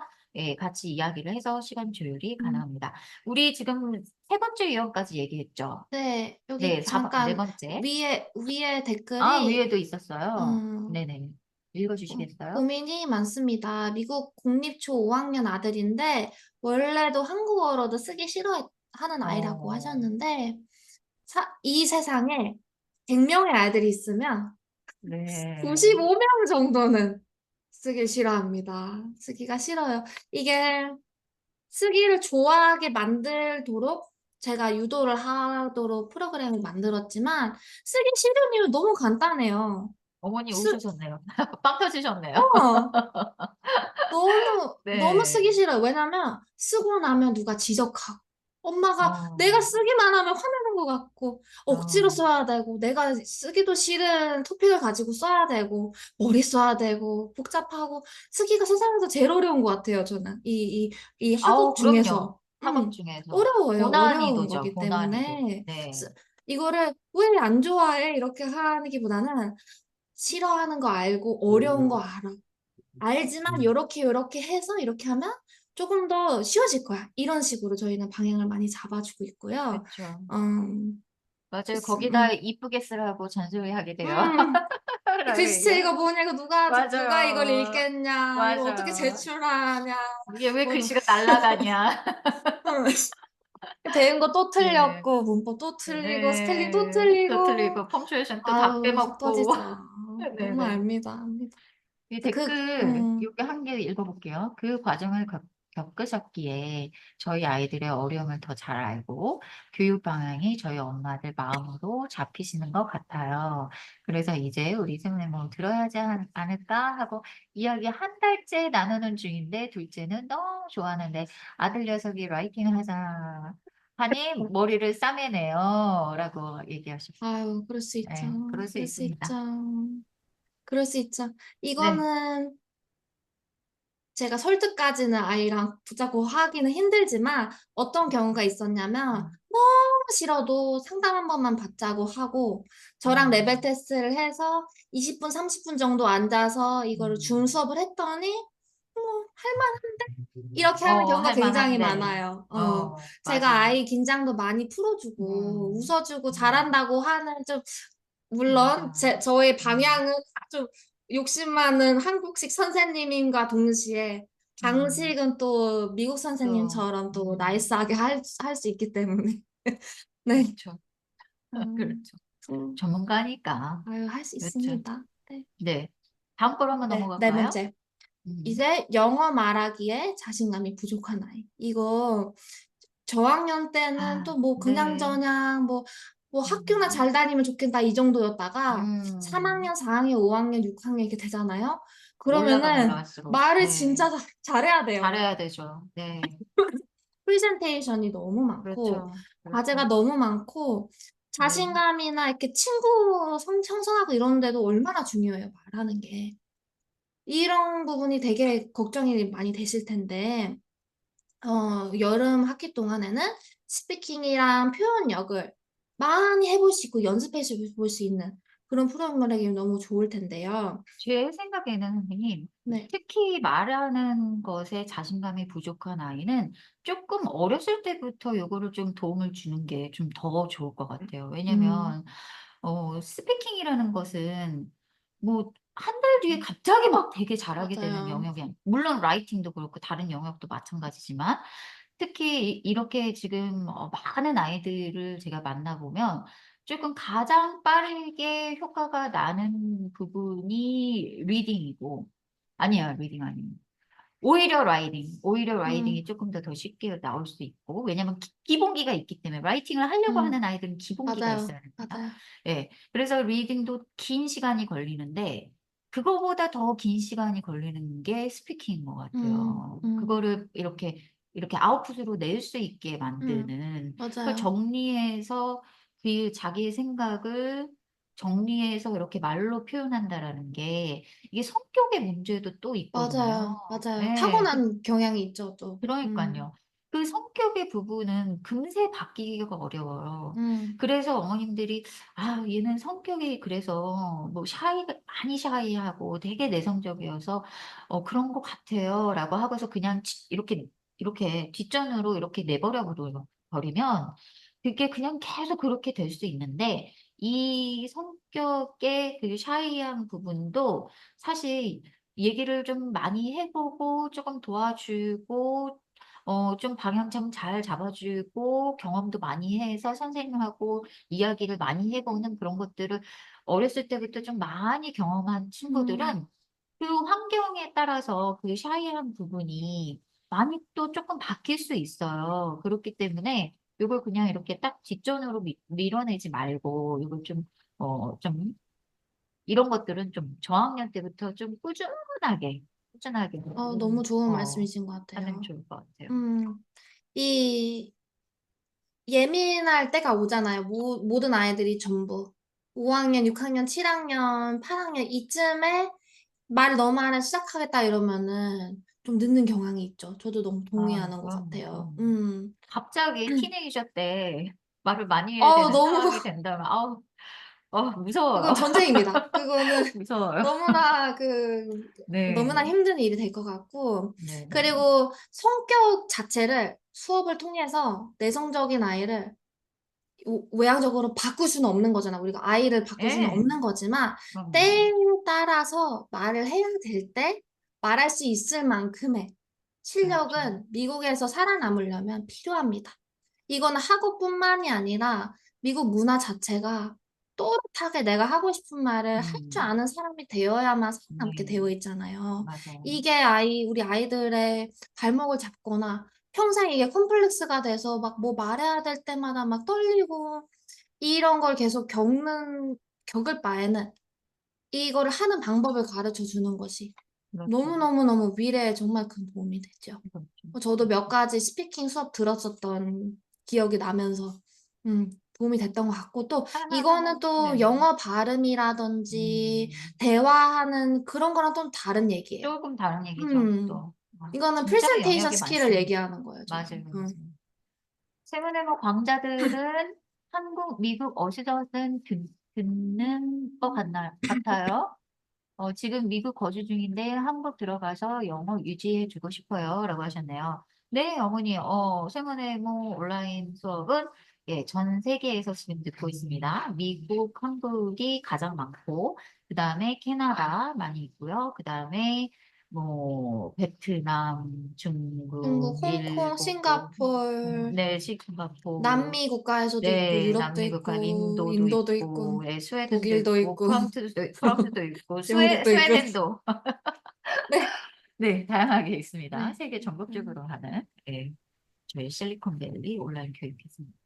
같이 이야기를 해서 시간 조율이 음. 가능합니다. 우리 지금 3번째 유형까지 얘기했죠? 네, 네. 여기 4 번 네 잠깐 번째. 위에 댓글이 위에도 있었어요. 음, 네네. 읽어주시겠어요? 고민이 많습니다. 미국 공립초 5학년 아들인데, 원래도 한국어로도 쓰기 싫어하는 아이라고 어, 하셨는데, 이 세상에 100명의 아이들이 있으면 네. 95명 정도는 쓰기 싫어합니다. 쓰기가 싫어요. 이게 쓰기를 좋아하게 만들도록 제가 유도를 하도록 프로그램을 만들었지만, 쓰기 싫은 이유 너무 간단해요. 어머니 쓰, 우셨었네요. 빵 터지셨네요. 어, 너무 쓰기 네. 싫어요. 왜냐면 쓰고 나면 누가 지적하고 엄마가 내가 어, 쓰기만 하면 화내는 것 같고 억지로 어, 써야 되고 내가 쓰기도 싫은 토픽을 가지고 써야 되고 머리 써야 되고 복잡하고 쓰기가 세상에서 제일 어려운 것 같아요. 저는 이 학업 아우, 그럼요. 중에서 학업 중에서. 어려워요. 어려운 고난이도죠, 거기 고난이도. 때문에 네. 이거를 왜 안 좋아해? 이렇게 하기보다는 싫어하는 거 알고 어려운 거 알아. 알지만 요렇게 해서 이렇게 하면 조금 더 쉬워질 거야. 이런 식으로 저희는 방향을 많이 잡아주고 있고요. 그렇죠. 음, 맞아요. 글쎄, 거기다 이쁘게 쓰라고 잔소리하게 돼요. 음, 라고 글씨체 얘기해요. 이거 뭐냐고 누가 이걸 맞아요. 읽겠냐, 이거 어떻게 맞아요. 제출하냐, 이게 왜 뭐, 글씨가 날아가냐. 음, 배운 거 또 네. 틀렸고, 문법 또 틀리고, 스펠링 또 네. 또 틀리고, 틀리고, 펑츄에이션 또 다 아유, 속 빼먹고. 터지죠. 정말 네네. 압니다. 이 그, 댓글 여기 한 개 읽어볼게요. 그 과정을 겪으셨기에 저희 아이들의 어려움을 더 잘 알고 교육 방향이 저희 엄마들 마음으로 잡히시는 것 같아요. 그래서 이제 우리 세모님을 들어야 하지 않을까 하고 이야기 한 달째 나누는 중인데 둘째는 너무 좋아하는데 아들 녀석이 라이팅 하자 하니 머리를 싸매네요. 라고 얘기하셨어요. 아유, 그럴 수 있죠. 네, 그럴 수 그럴 수 있죠. 있습니다. 그럴 수 있죠. 네. 이거는 제가 설득까지는 아이랑 붙잡고 하기는 힘들지만 어떤 경우가 있었냐면 음, 너무 싫어도 상담 한 번만 받자고 하고 저랑 레벨 음, 테스트를 해서 20분, 30분 정도 앉아서 이거를 줌 음. 수업을 했더니 뭐 할만한데? 이렇게 하는 경우가 할 굉장히 만한데. 많아요. 제가 맞아요. 아이 긴장도 많이 풀어주고 음, 웃어주고 음, 잘한다고 하는 좀 물론 맞아요. 저의 음, 방향은 아주 욕심 많은 한국식 선생님임과 동시에 음, 방식은 또 미국 또, 선생님처럼 또 나이스하게 할 수 있기 때문에. 네. 그렇죠. 음, 그렇죠. 음, 전문가니까. 아유, 할 수 그렇죠. 있습니다. 네. 네. 다음 거로 한번 네, 네 넘어갈까요? 번째. 음, 이제 영어 말하기에 자신감이 부족한 아이. 이거 저학년 때는 또 뭐 네. 그냥저냥 뭐 학교나 음, 잘 다니면 좋겠다 이 정도였다가 음, 3학년, 4학년, 5학년, 6학년 이렇게 되잖아요. 올라가면 그러면은 올라갈수록, 말을 네. 진짜 잘해야 돼요. 잘해야 되죠. 네. 프레젠테이션이 너무 많고 그렇죠. 과제가 그렇죠. 너무 많고 네. 자신감이나 이렇게 친구 형성하고 이런 데도 얼마나 중요해요, 말하는 게. 이런 부분이 되게 걱정이 많이 되실 텐데 여름 학기 동안에는 스피킹이랑 표현력을 많이 해볼 수 있고 연습해 볼 수 있는 그런 프로그램이 너무 좋을 텐데요. 제 생각에는 선생님, 네. 특히 말하는 것에 자신감이 부족한 아이는 조금 어렸을 때부터 요거를 좀 도움을 주는 게 좀 더 좋을 것 같아요. 음, 왜냐면, 스피킹이라는 것은 뭐, 한 달 뒤에 갑자기 막 되게 잘하게 되는 맞아요. 영역이 물론 라이팅도 그렇고 다른 영역도 마찬가지지만, 특히 이렇게 지금 많은 아이들을 제가 만나보면 조금 가장 빠르게 효과가 나는 부분이 리딩이고, 아니에요, 리딩 아니에요. 오히려 음, 라이딩이 조금 더 쉽게 나올 수 있고, 왜냐면 기본기가 있기 때문에, 라이팅을 하려고 음, 하는 아이들은 기본기가 맞아요. 있어야 됩니다. 맞아요. 예. 그래서 리딩도 긴 시간이 걸리는데, 그거보다 더 긴 시간이 걸리는 게 스피킹인 것 음, 같아요. 음, 그거를 이렇게 아웃풋으로 낼 수 있게 음, 만드는, 그 맞아요. 정리해서 그 자기의 생각을 정리해서 이렇게 말로 표현한다라는 게 이게 성격의 문제도 또 있거든요. 맞아요. 네, 타고난 경향이 있죠, 또. 그러니까요. 그 성격의 부분은 금세 바뀌기가 어려워요. 음, 그래서 어머님들이, 얘는 성격이 그래서 뭐 많이 샤이하고 되게 내성적이어서 그런 것 같아요. 라고 하고서 그냥 이렇게 뒷전으로 이렇게 버리면 그게 그냥 계속 그렇게 될 수 있는데 이 성격의 그 샤이한 부분도 사실 얘기를 좀 많이 해 보고 쪼금 도와주고 좀 방향 좀 잘 잡아 주고 경험도 많이 해서 선생님하고 이야기를 많이 해 보는 그런 것들을 어렸을 때부터 좀 많이 경험한 음. 친구들은 그 환경에 따라서 그 샤이한 부분이 많이 또 쪼끔 바뀔 수 있어요. 그렇기 때문에 요걸 그냥 이렇게 딱 뒷전으로 밀어내지 말고 요걸 좀 이런 것들은 좀 저학년 때부터 좀 꾸준하게 너무 좋은 어 말씀이신 것 하면 같아요. 좋을 것 같아요. 음. 이 예민할 때가 오잖아요. 모든 아이들이 전부. 5 학년, 6 학년, 7 학년, 8 학년 이쯤에 "말을 너무 하나 시작하겠다." 이러면은 좀 늦는 경향이 있죠. 저도 너무 아 동의하는 것 그럼요, 같아요. 그럼요. 갑자기 티네이저 때 말을 많이 해야 되는 너무 상황이 된다면 아우 무서워요. 그건 전쟁입니다. 그거는 무서워요. 너무나 너무나 네. 힘든 일이 될 것 같고, 네네. 그리고 성격 자체를 수업을 통해서 내성적인 아이를 외향적으로 바꿀 수는 없는 거잖아. 우리가 아이를 바꿀 수는 예. 없는 거지만 그럼요. 때에 따라서 말을 해야 될 때 말할 수 있을 만큼의 그렇죠. 실력은 미국에서 살아남으려면 필요합니다. 이거는 학업뿐만이 아니라 미국 문화 자체가 또렷하게 내가 하고 싶은 말을 할 줄 음. 아는 사람이 되어야만 살아남게 네. 되어 있잖아요. 맞아요. 이게 우리 아이들의 발목을 잡거나 평생 이게 컴플렉스가 돼서 막 뭐 말해야 될 때마다 막 떨리고 이런 걸 계속 겪을 바에는 이거를 하는 방법을 가르쳐 주는 것이 그렇죠. 너무너무너무 미래에 정말 큰 도움이 되죠. 그렇죠. 저도 몇 가지 스피킹 수업 들었었던 기억이 나면서 도움이 됐던 것 같고, 또 이거는 또 네. 영어 발음이라든지 음. 대화하는 그런 거랑 좀 다른 얘기예요. 쪼금 다른 얘기죠 음. 또. 이거는 진짜 프레젠테이션 영역이 스킬을 많습니다. 얘기하는 거예요, 맞아요, 저는. 맞아요. 세븐의 강자들은 한국, 미국 어디서든 듣는 것 같아요. 지금 미국 거주 중인데 한국 들어가서 영어 유지해 주고 싶어요.'라고 하셨네요. 네, 어머니. 세모네모 온라인 수업은 예, 전 세계에서 지금 듣고 있습니다. 미국, 한국이 가장 많고 그다음에 캐나다 많이 있고요. 그다음에 뭐 베트남, 중국, 중국, 홍콩, 일본, 싱가포르, 네, 싱가포르, 남미 국가에서도 있고 네, 유럽도 남미 국가 있고 인도도 인도도 있고 있고, 예, 스웨덴도 독일도 있고, 있고 프랑스도 있고, 영국도 있고. 스웨덴도 네. 네, 다양하게 있습니다. 네. 세계 음. 전국적으로 하는 예, 저희 실리콘밸리 온라인 교육입니다.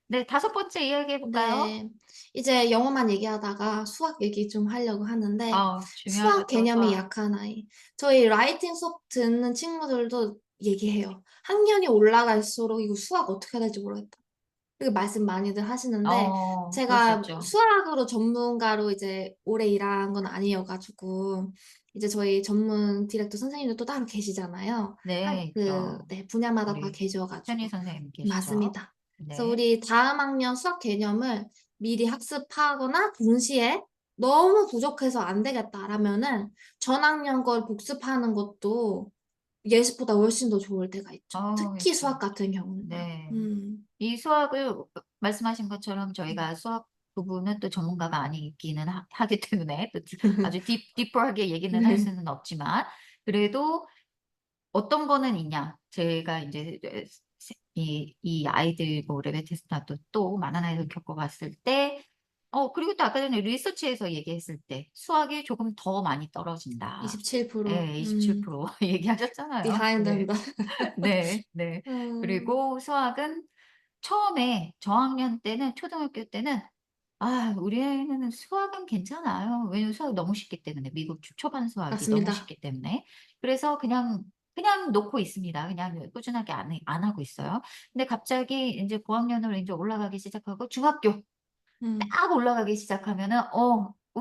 네, 다섯 번째 이야기해 볼까요? 네. 이제 영어만 얘기하다가 수학 얘기 좀 하려고 하는데, 수학 중요하죠 또 개념이 수학. 약한 아이. 저희 라이팅 수업 듣는 친구들도 얘기해요. 학년이 올라갈수록 "이거 수학 어떻게 해야 될지 모르겠다." 그 말씀 많이들 하시는데, 그럴 수 제가 있죠. 수학으로 전문가로 이제 오래 일한 건 아니어 가지고, 이제 저희 전문 디렉터 선생님도 또 따로 계시잖아요. 네, 있죠. 네, 분야마다 다 우리 계셔 현희 가지고. 선생님 계시죠? 맞습니다. 그래서 네. 우리 다음 학년 수학 개념을 미리 학습하거나 동시에 '너무 부족해서 안 되겠다.'라면은 전 학년 걸 복습하는 것도 예습보다 훨씬 더 좋을 때가 있죠. 특히 있죠, 수학 있죠. 같은 경우는요. 네. 음. 이 수학을 말씀하신 것처럼 음. 저희가 수학 부분은 또 전문가가 아니기는 하기 때문에 또 아주 딥하게 얘기는 할 네. 수는 없지만 그래도 어떤 거는 있냐. 제가 인제 이 아이들 뭐 레벨 테스트나 또 많은 아이들 겪어봤을 때 그리고 또 아까 전에 리서치에서 얘기했을 때 "수학이 조금 더 많이 떨어진다." 27%. 예, 27% 얘기하셨잖아요. 비하인드 네. 한다. 네. 네. 음. 그리고 수학은 처음에 저학년 때는 초등학교 때는 우리 애는 수학은 괜찮아요. 왜냐면 수학이 너무 쉽기 때문에 미국 초반 수학이 너무 맞습니다. 쉽기 때문에. 그래서 그냥 놓고 있습니다. 그냥 꾸준하게 안 하고 있어요. 근데 갑자기 인제 고학년으로 인제 올라가기 시작하고 중학교 음. 딱 올라가기 시작하면은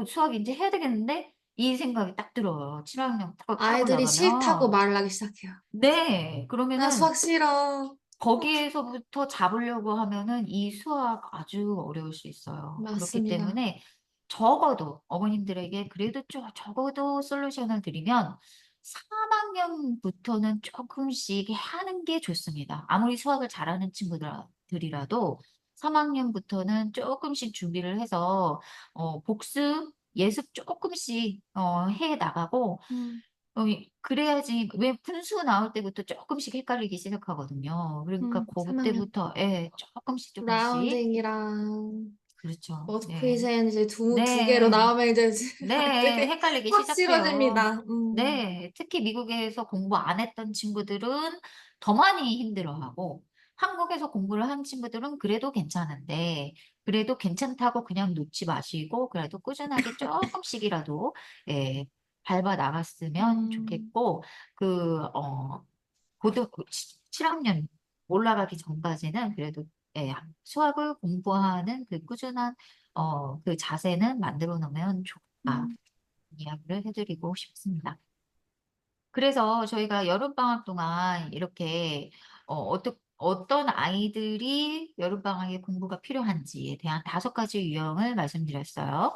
'수학 인제 해야 되겠는데?' 이 생각이 딱 들어요. 7 학년 딱 아이들이 싫다고 올라가면. 말을 하기 시작해요. 네. "나 그러면은 수학 싫어." 거기에서부터 잡으려고 하면은 이 수학 아주 어려울 수 있어요. 그렇기 맞습니다. 때문에 적어도 어머님들에게 그래도 적어도 솔루션을 드리면 3 학년부터는 쪼끔씩 하는 게 좋습니다. 아무리 수학을 잘하는 친구들 들이라도 3학년부터는 조금씩 준비를 해서 복습, 예습 조금씩 해 나가고 음, 그래야지 왜 분수 나올 때부터 조금씩 헷갈리기 시작하거든요. 그러니까 3학년. 그때부터 예, 조금씩 조금씩 라운딩이랑 그렇죠. 머드 네. 프리젠 이제 두 개로 네. 나오면 이제 네, 되게 헷갈리기 확 시작해요. 싫어집니다. 네, 특히 미국에서 공부 안 했던 친구들은 더 많이 힘들어하고, 한국에서 공부를 한 친구들은 그래도 괜찮은데, 그래도 괜찮다고 그냥 놓지 마시고, 그래도 꾸준하게 조금씩이라도, 예, 밟아 나갔으면 음, 좋겠고, 고등, 7학년 올라가기 전까지는 그래도, 예, 수학을 공부하는 그 꾸준한, 그 자세는 만들어 놓으면 좋다. 음, 이야기를 해드리고 싶습니다. 그래서 저희가 여름방학 동안 이렇게 어떤 아이들이 여름방학에 공부가 필요한지에 대한 5가지 유형을 말씀드렸어요.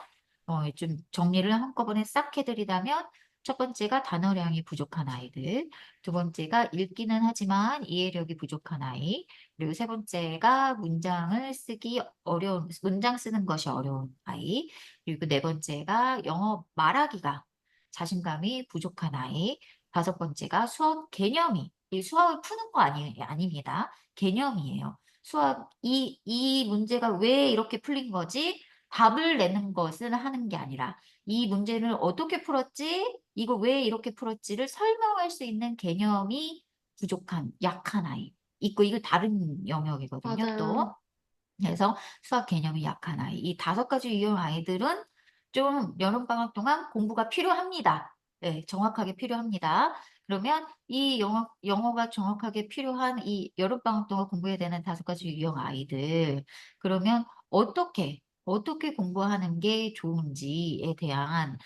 좀 정리를 한꺼번에 싹 해드리자면 첫 번째가 단어량이 부족한 아이들, 두 번째가 읽기는 하지만 이해력이 부족한 아이, 그리고 세 번째가 문장 쓰는 것이 어려운 아이, 그리고 네 번째가 영어 말하기가 자신감이 부족한 아이, 5번째가 수학 개념이, 이 수학을 푸는 거 아닙니다. 개념이에요. 이 문제가 왜 이렇게 풀린 거지? 답을 내는 것은 하는 게 아니라, 이 문제를 어떻게 풀었지? 이거 왜 이렇게 풀었지를 설명할 수 있는 개념이 부족한, 약한 아이. 있고, 이거 다른 영역이거든요, 또. 맞아요. 그래서 수학 개념이 약한 아이. 이 5가지 유형 아이들은 좀 여름방학 동안 공부가 필요합니다. 네, 정확하게 필요합니다. 그러면 이 영어가 정확하게 필요한 이 여름방학 동안 공부해야 되는 5가지 유형 아이들. 그러면 어떻게 공부하는 게 좋은지에 대한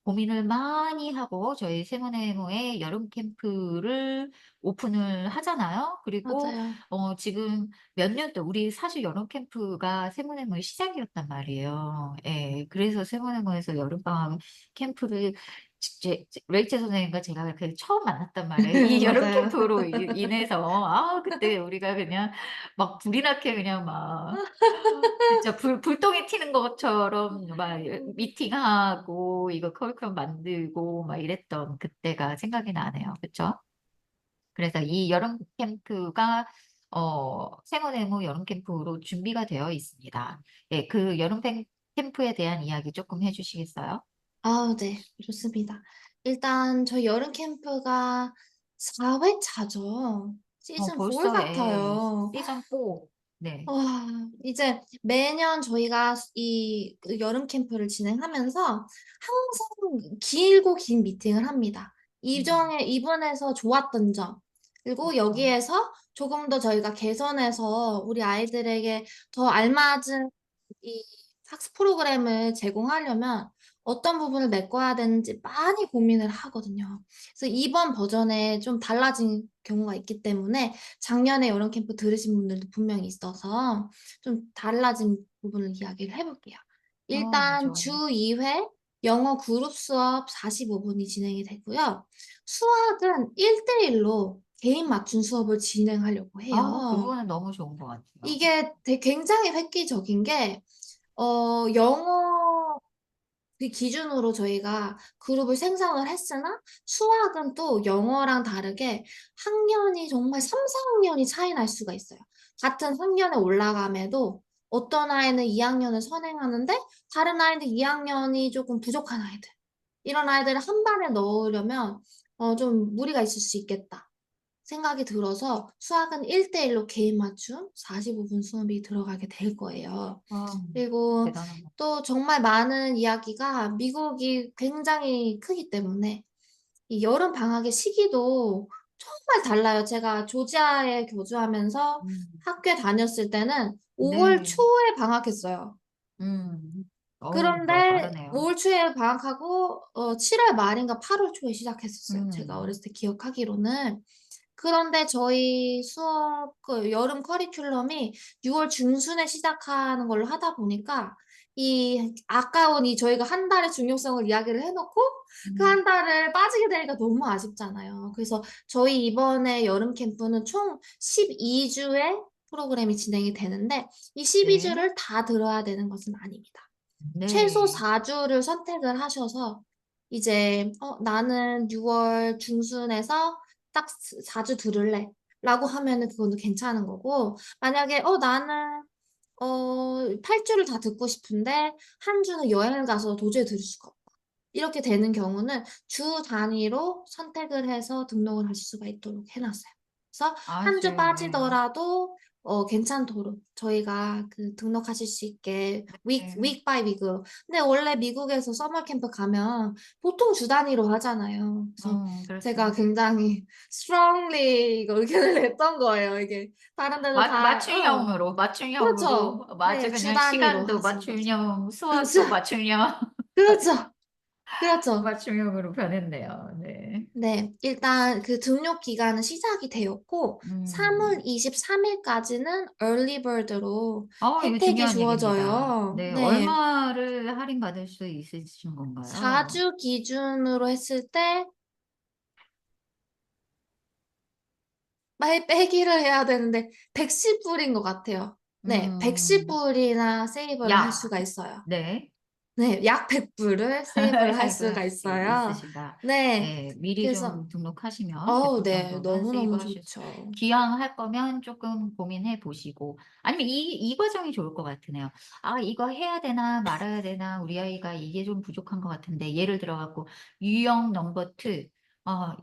고민을 많이 하고 저희 세모네모의 여름 캠프를 오픈을 하잖아요. 그리고 맞아요. 지금 몇 년 또 우리 사실 여름 캠프가 세모네모의 시작이었단 말이에요. 예, 그래서 세모네모에서 여름방학 캠프를 레이첼 선생님과 제가 그 처음 만났단 말이에요. 이 여름 맞아요. 캠프로 인해서 그때 우리가 그냥 막 불이 나게 그냥 막 진짜 불똥이 튀는 것처럼 막 미팅하고 이거 커리큘럼 만들고 막 이랬던 그때가 생각이 나네요. 그렇죠? 그래서 이 여름 캠프가 생어네모 여름 캠프로 준비가 되어 있습니다. 예, 그 캠프에 대한 이야기 조금 해주시겠어요? 네, 좋습니다. 일단 저희 여름 캠프가 4회차죠. 시즌 4 벌써 예, 같아요. 시즌 4. 네. 와, 이제 매년 저희가 이 여름 캠프를 진행하면서 항상 길고 긴 미팅을 합니다. 음, 이번에서 좋았던 점, 그리고 그렇죠. 여기에서 조금 더 저희가 개선해서 우리 아이들에게 더 알맞은 이 학습 프로그램을 제공하려면 어떤 부분을 메꿔야 되는지 많이 고민을 하거든요. 그래서 이번 버전에 좀 달라진 경우가 있기 때문에 작년에 여름 캠프 들으신 분들도 분명히 있어서 좀 달라진 부분을 이야기를 해볼게요. 네, 일단 주 좋아요. 2회 영어 그룹 수업 45분이 진행이 되고요. 수학은 1대1로 개인 맞춤 수업을 진행하려고 그 해요. 부분은 너무 좋은 것 같아요. 이게 굉장히 획기적인 게, 영어 그 기준으로 저희가 그룹을 생성을 했으나 수학은 또 영어랑 다르게 학년이 정말 3, 4학년이 차이 날 수가 있어요. 같은 학년에 올라감에도 어떤 아이는 2학년을 선행하는데 다른 아이는 2학년이 조금 부족한 아이들. 이런 아이들을 한 반에 넣으려면 좀 무리가 있을 수 있겠다 생각이 들어서 수학은 1대1로 개인 맞춤 45분 수업이 들어가게 될 거예요. 아, 그리고 대단한 것. 또 정말 많은 이야기가 미국이 굉장히 크기 때문에 이 여름 방학의 시기도 정말 달라요. 제가 조지아에 교주하면서 음, 학교에 다녔을 때는 5월 네. 초에 방학했어요. 뭐 그런데 빠르네요. 5월 초에 방학하고 7월 말인가 8월 초에 시작했었어요. 제가 음, 어렸을 때 기억하기로는. 그런데 저희 수업 그 여름 커리큘럼이 6월 중순에 시작하는 걸로 하다 보니까 이 아까운 이 저희가 한 달의 중요성을 이야기를 해놓고 그 음, 한 달을 빠지게 되니까 너무 아쉽잖아요. 그래서 저희 이번에 여름 캠프는 총 12주의 프로그램이 진행이 되는데 이 네. 12주를 다 들어야 되는 것은 아닙니다. 최소 네. 4주를 선택을 하셔서 이제 나는 6월 중순에서 딱 4주 들을래 라고 하면은 그거는 괜찮은 거고 만약에 나는 8주를 다 듣고 싶은데 한 주는 여행을 가서 도저히 들을 수가 없다. 이렇게 되는 경우는 주 단위로 선택을 해서 등록을 하실 수가 있도록 해놨어요. 그래서 한 주 아주, 네. 빠지더라도 괜찮도록 저희가 그 등록하실 수 있게 네. week by week으로. 근데 원래 미국에서 서머 캠프 가면 보통 주 단위로 하잖아요. 그래서 제가 그렇죠. 굉장히 strongly 이거 의견을 냈던 거예요. 이게 다른 데도 다, 그렇죠. 맞춤형으로, 네, 맞아. 주 그냥 단위로 시간도 하시는 거죠. 맞춤형, 그렇죠. 수업도 맞춤형, 그렇죠. 그렇죠. 맞춤형으로 변했네요. 네. 네, 일단 그 등록 기간은 시작이 되었고, 3월 음. 23일까지는 early bird로 이거 혜택이 중요한 얘기입니다. 주어져요. 네. 네, 얼마를 할인받을 수 있으신 건가요? 4주 기준으로 했을 때, 빼기를 해야 되는데, 110불인 것 같아요. 네, 음, 110불이나 세이브를 할 약. 수가 있어요. 네. 네, 약 100불을 세이브를 할 수가 세이브할 수 있어요. 있으시다. 네, 예, 미리 그래서, 좀 등록하시면 100불 네, 정도는 너무너무 세이브하실 수, 좋죠. 기왕 할 거면 조금 고민해 보시고, 아니면 이 과정이 좋을 것 같으네요. 아, 이거 해야 되나 말아야 되나, 우리 아이가 이게 좀 부족한 것 같은데, 예를 들어 갖고, 유형 넘버 2,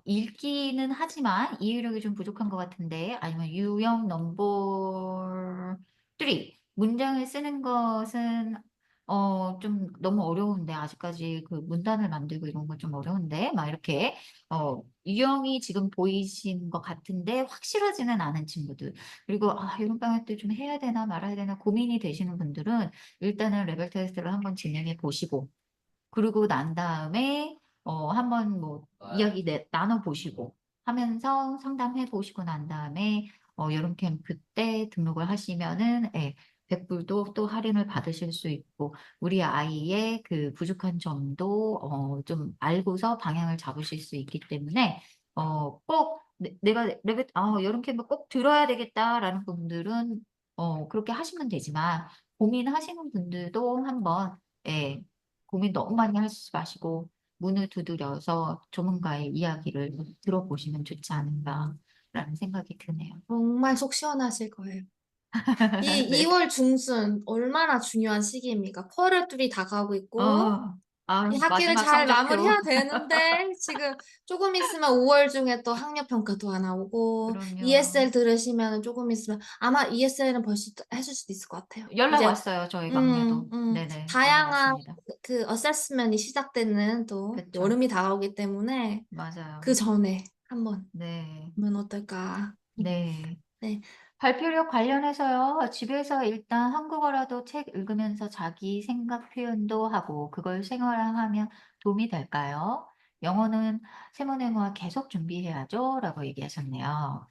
읽기는 하지만 이해력이 좀 부족한 것 같은데, 아니면 유형 넘버 3, 문장을 쓰는 것은 좀 너무 어려운데 아직까지 그 문단을 만들고 이런 거 좀 어려운데 막 이렇게 유형이 지금 보이신 것 같은데 확실하지는 않은 친구들 그리고 여름방학 때 좀 해야 되나 말아야 되나 고민이 되시는 분들은 일단은 레벨 테스트를 한번 진행해 보시고 그러고 난 다음에 한번 뭐 이야기 나눠 보시고 하면서 상담해 보시고 난 다음에 여름 캠프 때 등록을 하시면은 예, 100불도 또 할인을 받으실 수 있고 우리 아이의 그 부족한 점도 좀 알고서 방향을 잡으실 수 있기 때문에 꼭 내가 여름 캠프 꼭 들어야 되겠다라는 분들은 그렇게 하시면 되지만 고민하시는 분들도 한번 예, 고민 너무 많이 하시지 마시고 문을 두드려서 전문가의 이야기를 들어보시면 좋지 않을까라는 생각이 드네요. 정말 속 시원하실 거예요. 이 네. 2월 중순 얼마나 중요한 시기입니까? 쿼터3 다가오고 있고 어, 이 학기를 마지막 잘 성적표. 마무리해야 되는데 지금 조금 있으면 5월 중에 또 학력 평가도 하나 오고 그럼요. ESL 들으시면 조금 있으면 아마 ESL은 벌써 해줄 수도 있을 것 같아요. 연락 이제 왔어요, 저희 막내도. 네네, 연락 다양한 왔습니다. 그 어세스먼이 시작되는 또 그쵸. 여름이 다가오기 때문에 그 맞아요. 전에 한번 네, 하면 어떨까? 네. 네, 발표력 관련해서요. 집에서 일단 한국어라도 책 읽으면서 자기 생각 표현도 하고 그걸 생활화하면 도움이 될까요? 영어는 세모네모와 계속 준비해야죠. 라고 얘기하셨네요.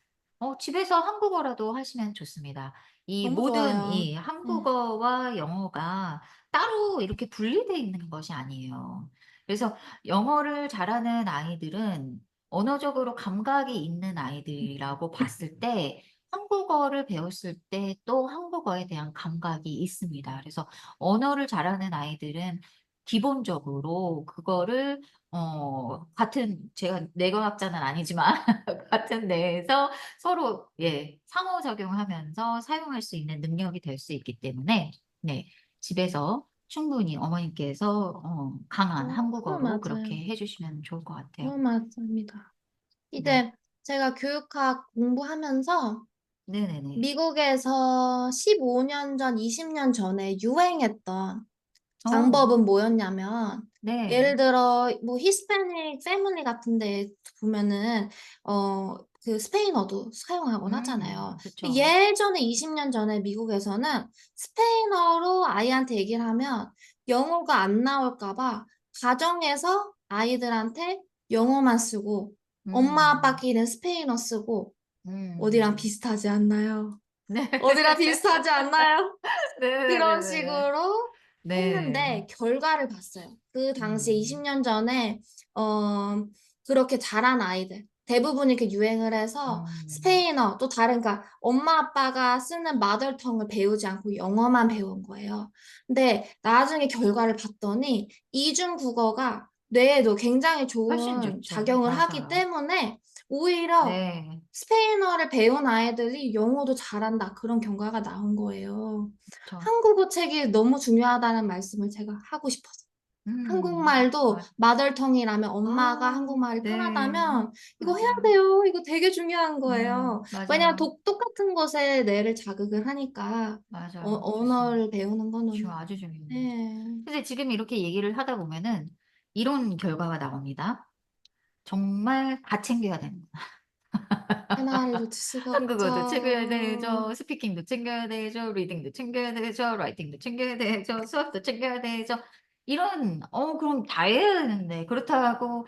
집에서 한국어라도 하시면 좋습니다. 이 너무 모든 좋아요. 이 음. 한국어와 영어가 따로 이렇게 분리되어 있는 것이 아니에요. 그래서 영어를 잘하는 아이들은 언어적으로 감각이 있는 아이들이라고 봤을 때 한국어를 배웠을 때 또 한국어에 대한 감각이 있습니다. 그래서 언어를 잘하는 아이들은 기본적으로 그거를 같은 제가 내과학자는 아니지만 같은 데에서 서로 예, 상호작용하면서 사용할 수 있는 능력이 될 수 있기 때문에 네, 집에서 충분히 어머님께서 강한 한국어로 그렇게 맞아요. 해 주시면 좋을 것 같아요. 맞습니다. 네. 이제 제가 교육학 공부하면서 네네네. 미국에서 15년 전, 20년 전에 유행했던 어, 방법은 뭐였냐면, 예를 네. 들어, 뭐, 히스패닉 패밀리 같은 데 보면은, 그 스페인어도 사용하곤 하잖아요. 근데 그쵸. 예전에 20년 전에 미국에서는 스페인어로 아이한테 얘기를 하면 영어가 안 나올까봐 가정에서 아이들한테 영어만 쓰고, 엄마 음, 아빠끼리는 스페인어 쓰고, 어디랑 음. 비슷하지 않나요? 네. 어디랑 비슷하지 않나요? 그런 네네네네. 식으로 네. 했는데 결과를 봤어요. 그 당시에 음, 20년 전에 어 그렇게 잘한 아이들 대부분 이렇게 유행을 해서 음, 스페인어 또 다른 그러니까 엄마 아빠가 쓰는 마더텅을 배우지 않고 영어만 배운 거예요. 근데 나중에 결과를 봤더니 이중 국어가 뇌에도 굉장히 훨씬 좋은 좋죠. 작용을 하기 맞아요. 때문에 오히려 네, 스페인어를 배운 아이들이 영어도 잘한다. 그런 결과가 나온 거예요. 그렇죠. 한국어 책이 너무 중요하다는 말씀을 제가 하고 싶어서. 한국말도 맞, 마더텅이라면 엄마가 아, 한국말이 네, 편하다면 이거 해야 맞아요. 돼요. 이거 되게 중요한 거예요. 왜냐하면 맞아요. 똑같은 것에 뇌를 자극을 하니까 맞아요. 좋습니다. 언어를 배우는 거는 아주 중요합니다. 네, 근데 지금 이렇게 얘기를 하다 보면은 이런 결과가 나옵니다. 정말 다 챙겨야 되는 거야. 하나를 놓칠 수가 한국어도 챙겨야 없죠. 되죠. 스피킹도 챙겨야 되죠. 리딩도 챙겨야 되죠. 라이팅도 챙겨야 되죠. 수학도 챙겨야 되죠. 이런, 그럼 다 해야 되는데. 그렇다고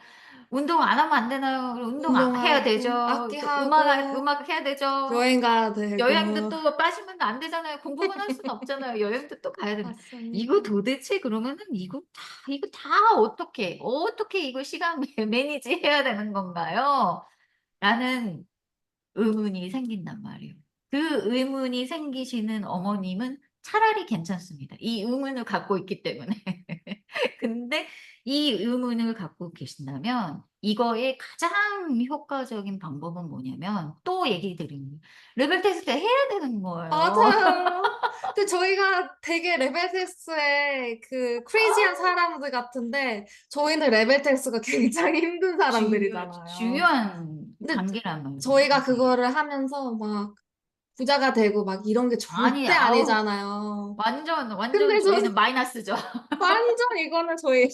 운동 안 하면 안 되나요? 운동 해야 운동하고 되죠. 또 악기하고 음악 해야 되죠. 여행 가야 여행도 되고 또 빠지면 안 되잖아요. 공부만 할 수는 없잖아요. 여행도 또 가야 되는. 맞습니다. 이거 도대체 그러면은 이거 다 어떻게 이거 시간 매니지 해야 되는 건가요? 라는 의문이 생긴단 말이에요. 그 의문이 생기시는 어머님은 차라리 괜찮습니다. 이 의문을 갖고 있기 때문에. 근데 이 의문을 갖고 계신다면 이거의 가장 효과적인 방법은 뭐냐면 또 얘기 드립니다. 레벨 테스트 해야 되는 거예요. 맞아요. 근데 저희가 되게 레벨 텍스에 그 크레이지한 사람들 같은데 저희는 레벨 텍스가 굉장히 힘든 사람들이잖아요. 중요한 근데 단계란 말이에요. 저희가 이게. 그거를 하면서 막 부자가 되고 막 이런 게 아니, 절대 아우, 아니잖아요. 완전 근데 저 저희는 마이너스죠. 완전 이거는 저희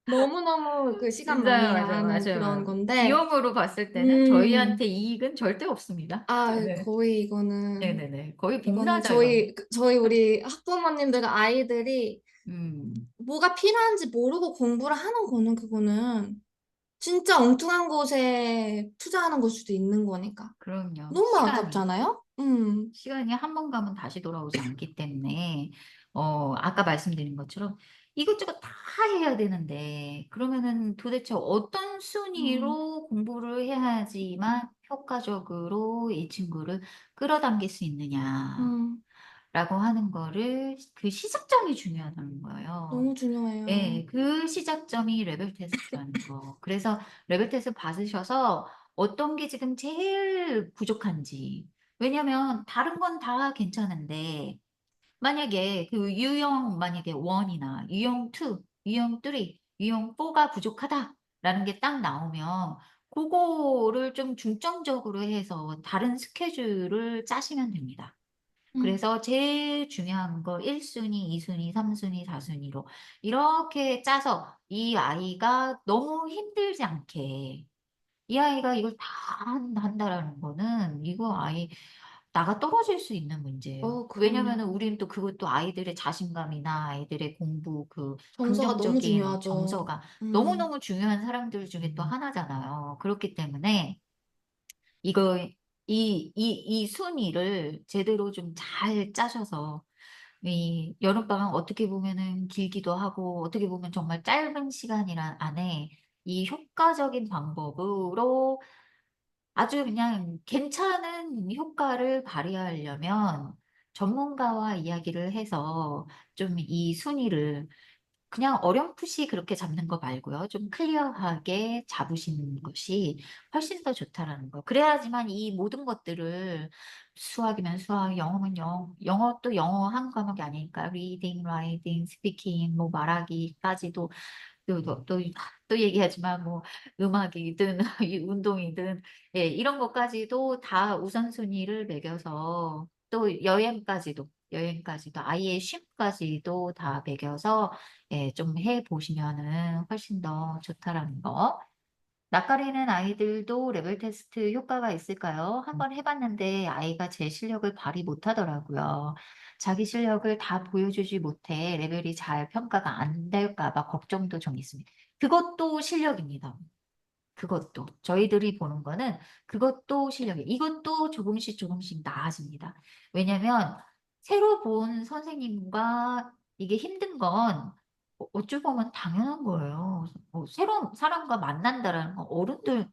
너무너무 그 시간 많이 맞아요, 하는 그런 맞아요. 건데, 비용으로 봤을 때는 음, 저희한테 이익은 절대 없습니다. 네. 거의 이거는, 네네네. 거의 이거는 봄나죠, 이거는. 저희 우리 학부모님들 아이들이 음, 뭐가 필요한지 모르고 공부를 하는 거는 그거는 진짜 엉뚱한 곳에 투자하는 걸 수도 있는 거니까. 그럼요. 너무 아깝잖아요? 시간이 한 번 가면 다시 돌아오지 않기 때문에, 아까 말씀드린 것처럼 이것저것 다 해야 되는데, 그러면은 도대체 어떤 음, 순위로 공부를 해야지만 효과적으로 이 친구를 끌어당길 수 있느냐. 음, 라고 하는 거를 그 시작점이 중요하다는 거예요. 너무 중요해요. 예, 그 시작점이 레벨 테스트라는 거. 그래서 레벨 테스트 받으셔서 어떤 게 지금 제일 부족한지. 왜냐면 다른 건 다 괜찮은데 만약에 그 유형 만약에 1이나 유형 2, 유형 3, 유형 4가 부족하다라는 게 딱 나오면 그거를 좀 중점적으로 해서 다른 스케줄을 짜시면 됩니다. 음, 그래서 제일 중요한 거 1순위, 2순위, 3순위, 4순위로 이렇게 짜서 이 아이가 너무 힘들지 않게 이 아이가 이걸 다 한다라는 거는 이거 아이 나가 떨어질 수 있는 문제예요. 왜냐면은 그럼요. 우리는 또 그것도 아이들의 자신감이나 아이들의 공부 그 정서가 너무 긍정적인 중요하죠. 정서가 음, 너무너무 중요한 사람들 중에 또 하나잖아요. 그렇기 때문에 이거 이 순위를 제대로 좀 잘 짜셔서 이 여름방학 어떻게 보면은 길기도 하고 어떻게 보면 정말 짧은 시간이란 안에 이 효과적인 방법으로 아주 그냥 괜찮은 효과를 발휘하려면 전문가와 이야기를 해서 좀 이 순위를 그냥 어렴풋이 그렇게 잡는 거 말고요. 좀 클리어하게 잡으시는 것이 훨씬 더 좋다라는 거. 그래야지만 이 모든 것들을 수학이면 수학, 영어면 영어, 영어도 영어 한 과목이 아니니까 리딩, 라이팅, 스피킹, 뭐 말하기까지도 또 얘기하지만 뭐 음악이든 이 운동이든 예, 이런 것까지도 다 우선순위를 매겨서 또 여행까지도 아이의 쉼까지도 다 매겨서 예, 좀 해보시면은 훨씬 더 좋다라는 거. 낯가리는 아이들도 레벨 테스트 효과가 있을까요? 한번 해봤는데 아이가 제 실력을 발휘 못하더라고요. 자기 실력을 다 보여주지 못해 레벨이 잘 평가가 안 될까 봐 걱정도 좀 있습니다. 그것도 실력입니다. 그것도 저희들이 보는 거는 그것도 실력이에요. 이것도 조금씩 나아집니다. 왜냐면 새로 본 선생님과 이게 힘든 건 어찌 보면 당연한 거예요. 새로운 사람과 만난다라는 건 어른들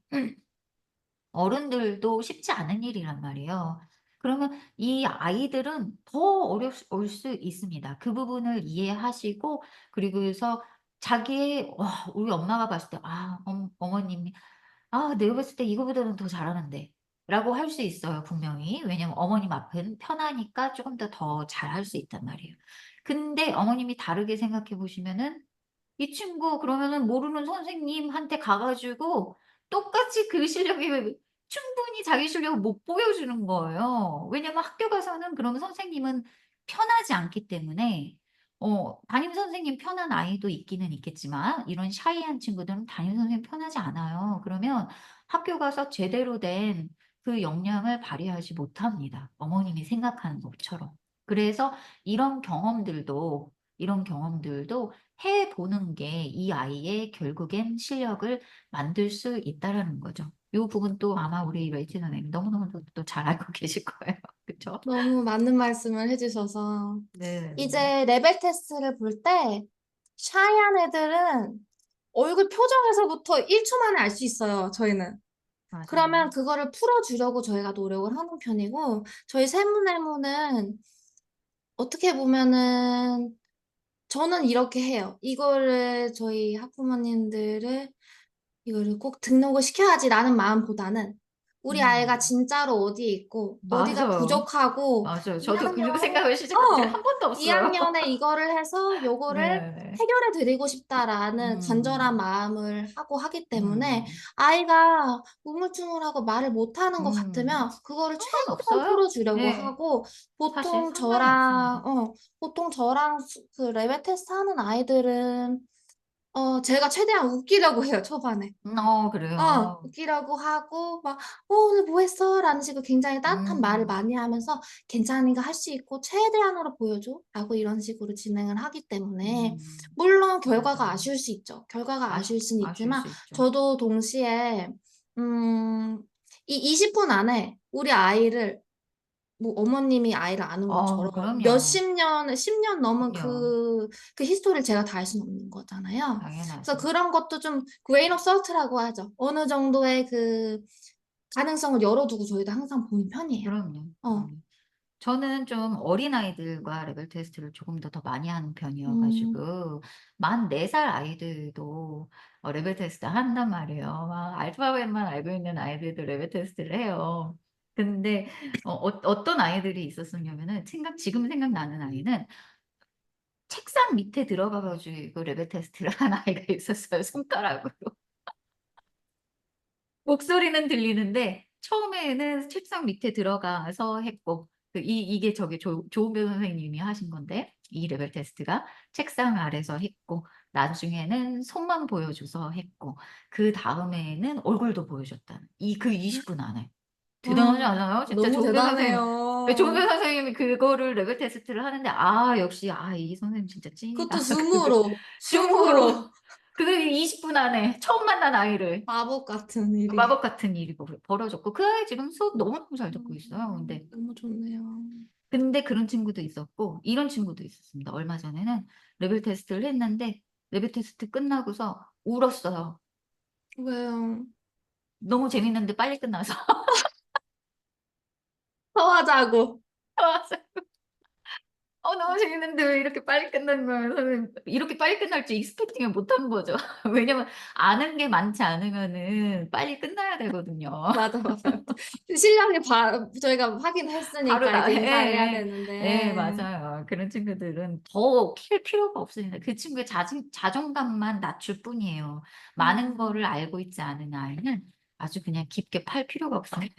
어른들도 쉽지 않은 일이란 말이에요. 그러면 이 아이들은 더 어려울 수 있습니다. 그 부분을 이해하시고 그리고서 자기의 우리 엄마가 봤을 때 '아 어머님이 내가 봤을 때 이거보다는 더 잘하는데.'라고 할 수 있어요 분명히. 왜냐면 어머님 앞은 편하니까 쪼금 더 잘할 수 있단 말이에요. 근데 어머님이 다르게 생각해 보시면은 이 친구 그러면은 모르는 선생님한테 가 가지고 똑같이 그 실력이 충분히 자기 실력을 못 보여주는 거예요. 왜냐면 학교 가서는 그러면 선생님은 편하지 않기 때문에 담임 선생님 편한 아이도 있기는 있겠지만 이런 샤이한 친구들은 담임 선생님 편하지 않아요. 그러면 학교 가서 제대로 된 그 역량을 발휘하지 못합니다, 어머님이 생각하는 것처럼. 그래서 이런 경험들도 이런 경험들도 해 보는 게 이 아이의 결국엔 실력을 만들 수 있다라는 거죠. 요 부분도 아마 우리 레이티 선생님 너무너무 또 잘 알고 계실 거예요. 그쵸? 너무 맞는 말씀을 해주셔서. 네네네. 이제 레벨 테스트를 볼 때, 샤이한 애들은 얼굴 표정에서부터 1초 만에 알 수 있어요, 저희는. 그러면 맞아요. 그거를 풀어주려고 저희가 노력을 하는 편이고, 저희 세무내무는 어떻게 보면은, 저는 이렇게 해요. 이거를 저희 학부모님들을 이거를 꼭 등록을 시켜야지라는 마음보다는 우리 아이가 음. 진짜로 어디에 있고 어디가 맞아요. 부족하고 맞아요. 저도 2학년 그 생각을 시작한 적이 한 번도 없어요. 2학년에 이거를 해서 요거를 네네. 해결해 드리고 싶다라는 간절한 음. 마음을 하고 하기 때문에 음. 아이가 우물쭈물하고 말을 못하는 것 음. 같으면 그거를 최대한 상관없어요. 풀어주려고 네. 하고 사실 보통 상관이 없습니다. 저랑 그 레벨 테스트 하는 아이들은 제가 최대한 웃기려고 해요, 초반에. 그래요. 웃기려고 하고 막 오늘 뭐 했어?" 라는 식으로 굉장히 따뜻한 말을 음. 많이 하면서 "괜찮으니까 할 수 있고 최대한으로 보여줘." 라고 이런 식으로 진행을 하기 때문에 물론 결과가 맞아요. 아쉬울 수 있죠. 결과가 아쉬울 수는 아실 있지만 수 있죠. 저도 동시에 음 이 20분 안에 우리 아이를 뭐 어머님이 아이를 아는 것처럼 그럼요. 몇십 년 10년 넘은 그럼요. 그 히스토리를 제가 다 알 수는 없는 거잖아요. 그래서 당연하죠. 그런 것도 좀 grain of salt라고 하죠. 어느 정도의 그 가능성을 열어두고 저희도 항상 보는 편이에요. 그럼요, 어. 그럼요. 저는 좀 어린아이들과 레벨 테스트를 조금 더 많이 하는 편이어 음. 가지고 만 4살 아이들도 레벨 테스트 한단 말이에요. 막 알파벳만 알고 있는 아이들도 레벨 테스트를 해요. 근데 어떤 아이들이 있었었냐면은 지금 생각나는 아이는 책상 밑에 들어가 가지고 레벨 테스트를 한 아이가 있었어요, 손가락으로. 목소리는 들리는데 처음에는 책상 밑에 들어가서 했고 이게 저기 조은별 선생님이 하신 건데 이 레벨 테스트가 책상 아래서 했고 나중에는 손만 보여줘서 했고 그다음에는 얼굴도 보여줬다는 20분 안에. 대단하지 와. 않아요? 진짜 너무 조은별 선생님. 예 대단해요. 조은별 선생님이 그거를 레벨 테스트를 하는데 역시 이 선생님 진짜 찐이다. 그것도 그거 줌으로, 줌으로 줌으로. 그걸 20분 안에 처음 만난 아이를 마법 같은 일이. 마법 같은 일이 벌어졌고 그 아이 지금 수업 너무너무 잘 듣고 있어요. 너무 좋네요. 근데 그런 친구도 있었고 이런 친구도 있었습니다. 얼마 전에는 레벨 테스트를 했는데 레벨 테스트 끝나고서 울었어요. 왜요? 너무 재밌는데 빨리 끝나서. 더 하자고. 너무 재밌는데 왜 이렇게 빨리 끝나는 거야. 선생님 이렇게 빨리 끝날 줄 익스펙팅을 못한 거죠. 왜냐면 아는 게 많지 않으면은 빨리 끝나야 되거든요. 맞아, 맞아요. 실력이 저희가 바로 확인했으니까 나 이제 인사를 해야 예 되는데. 맞아요. 그런 친구들은 더 킬 필요가 없습니다. 그 친구의 자존감만 낮출 뿐이에요. 많은 음. 거를 알고 있지 않은 아이는 아주 그냥 깊게 팔 필요가 없습니다.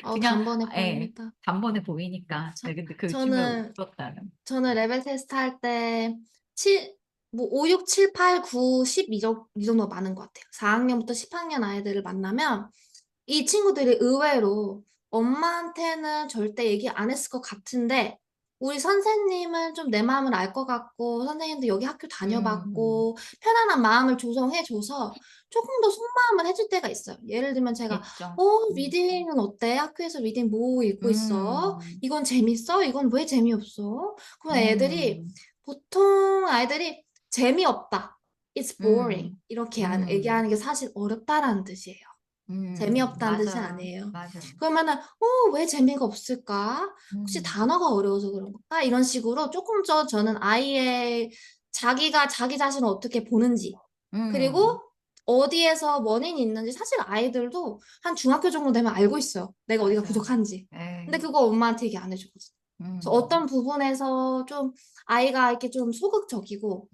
그냥 단번에 예 보입니다. 단번에 보이니까. 저 예 근데 그 친구가 저는 울었다는. 레벨 테스트 할 때 7 뭐 5, 6, 7, 8, 9, 10 이 정도가 많은 것 같아요. 4 학년부터 10 학년 아이들을 만나면 이 친구들이 의외로 엄마한테는 절대 얘기 안 했을 것 같은데 우리 선생님은 좀 내 마음을 알 것 같고 선생님도 여기 학교 음. 다녀봤고 편안한 마음을 조성해 줘서 조금 더 속마음을 해줄 때가 있어요. 예를 들면 제가 있죠. 리딩은 어때? 학교에서 리딩 뭐 읽고 있어? 음. 이건 재밌어? 이건 왜 재미없어?" 그럼 음. 보통 아이들이 "재미없다. It's boring." 음. 이렇게 얘기하는 음. 게 사실 어렵다라는 뜻이에요. 재미없다는 뜻이 맞아요. 아니에요. 맞아요. 그러면은 왜 재미가 없을까? 혹시 음, 단어가 어려워서 그런 걸까? 이런 식으로 조금 더 저는 아이의 자기가 자기 자신을 어떻게 보는지, 음, 그리고 어디에서 원인이 있는지 사실 아이들도 한 중학교 정도 되면 알고 있어요. 내가 어디가 맞아요. 부족한지. 근데 예, 그거 엄마한테 얘기 안 해주거든. 그래서 어떤 음, 부분에서 좀 아이가 이렇게 좀 소극적이고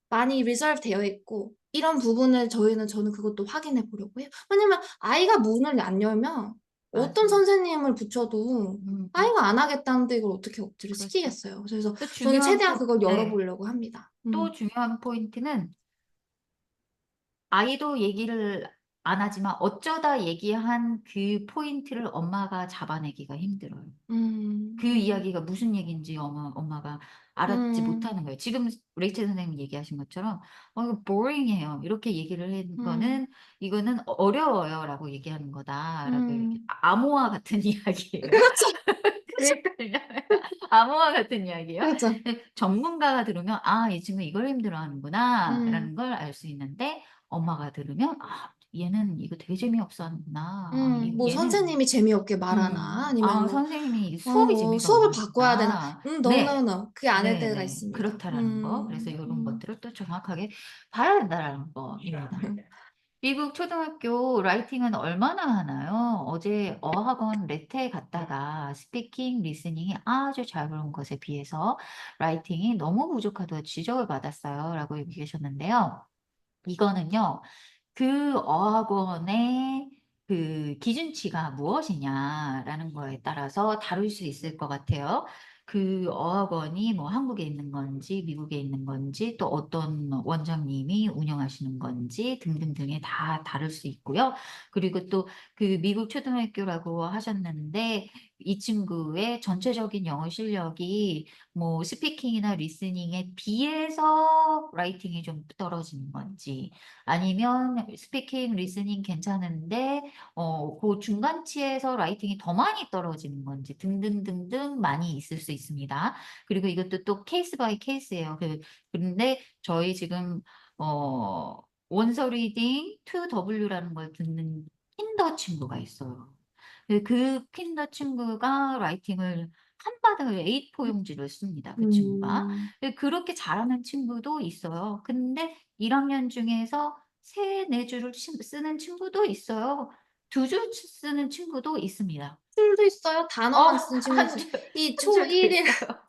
많이 리저브 되어 있고 이런 부분을 저는 그것도 확인해 보려고 해요. 왜냐면 아이가 문을 안 열면 어떤 맞아요. 선생님을 붙여도 음, 아이가 안 하겠다는데 이걸 어떻게 억지로 그렇죠. 시키겠어요. 그래서 또 저는 중요한 최대한 그걸 네. 열어보려고 합니다. 또 중요한 포인트는 아이도 얘기를 안 하지만 어쩌다 얘기한 그 포인트를 엄마가 잡아내기가 힘들어요. 그 음, 이야기가 무슨 얘기인지 엄마가 알아듣지 음, 못하는 거예요. 지금 레이첼 선생님이 얘기하신 것처럼, 이거 boring해요. 이렇게 얘기를 한 음, 거는, 이거는 어려워요. 라고 얘기하는 거다라고 음. 암호화 같은 이야기예요. 그렇죠, 그렇죠, 그러니까 암호화 같은 이야기예요. 그렇죠. 근데 전문가가 들으면, 아, 이 친구 이걸 힘들어하는구나. 음, 라는 걸 알 수 있는데, 엄마가 들으면, 아, 얘는 이거 되게 재미없어 하는구나. 뭐 얘는 선생님이 재미없게 말하나 아니면 아, 뭐 선생님이 수업이 뭐 재미가 수업을 바꿔야 되나? 없는구나. no, no, 네, no. 그게 아닐 네, 때가 네. 있습니다. 그렇다라는 거. 그래서 이런 것들을 또 정확하게 봐야 된다라는 거입니다. 미국 초등학교 라이팅은 얼마나 하나요? 어제 어학원 레테 갔다가 스피킹, 리스닝이 아주 자유로운 것에 비해서 라이팅이 너무 부족하다고 지적을 받았어요. 라고 얘기 계셨는데요. 이거는요. 그 어학원의 그 기준치가 무엇이냐라는 거에 따라서 다룰 수 있을 것 같아요. 그 어학원이 뭐 한국에 있는 건지 미국에 있는 건지 또 어떤 원장님이 운영하시는 건지 등등등에 다 다를 수 있고요. 그리고 또 그 미국 초등학교라고 하셨는데 이 친구의 전체적인 영어 실력이 뭐 스피킹이나 리스닝에 비해서 라이팅이 좀 떨어지는 건지 아니면 스피킹, 리스닝 괜찮은데 그 중간치에서 라이팅이 더 많이 떨어지는 건지 등등등등 많이 있을 수 있습니다. 그리고 이것도 또 케이스 바이 케이스예요. 그런데 저희 지금 원서 리딩 2W라는 걸 듣는 킨더 친구가 있어요. 그 킨더 친구가 라이팅을 한바닥을 A4 용지를 씁니다. 그 친구가. 음, 그렇게 잘하는 친구도 있어요. 근데 1학년 중에서 세, 네 줄을 쓰는 친구도 있어요. 두 줄 쓰는 친구도 있습니다. 줄도 있어요. 단어만 쓰는 친구도 한 있어요. 줄, 이 한 줄도 초일이, 있어요.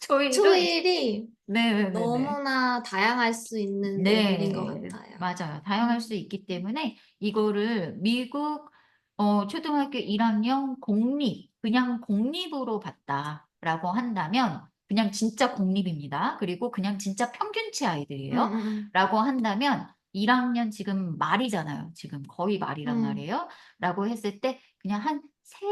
조이는, 초일이 네네네네. 너무나 다양할 수 있는 레벨인 것 네, 같아요. 맞아요. 다양할 수 음, 있기 때문에 이거를 미국 초등학교 1학년 공립, 그냥 공립으로 봤다라고 한다면 그냥 진짜 공립입니다. 그리고 그냥 진짜 평균치 음, 아이들이에요. 음, 라고 한다면 1학년 지금 말이잖아요. 지금 거의 음. 말이란 말이에요. 라고 했을 때 그냥 한 세,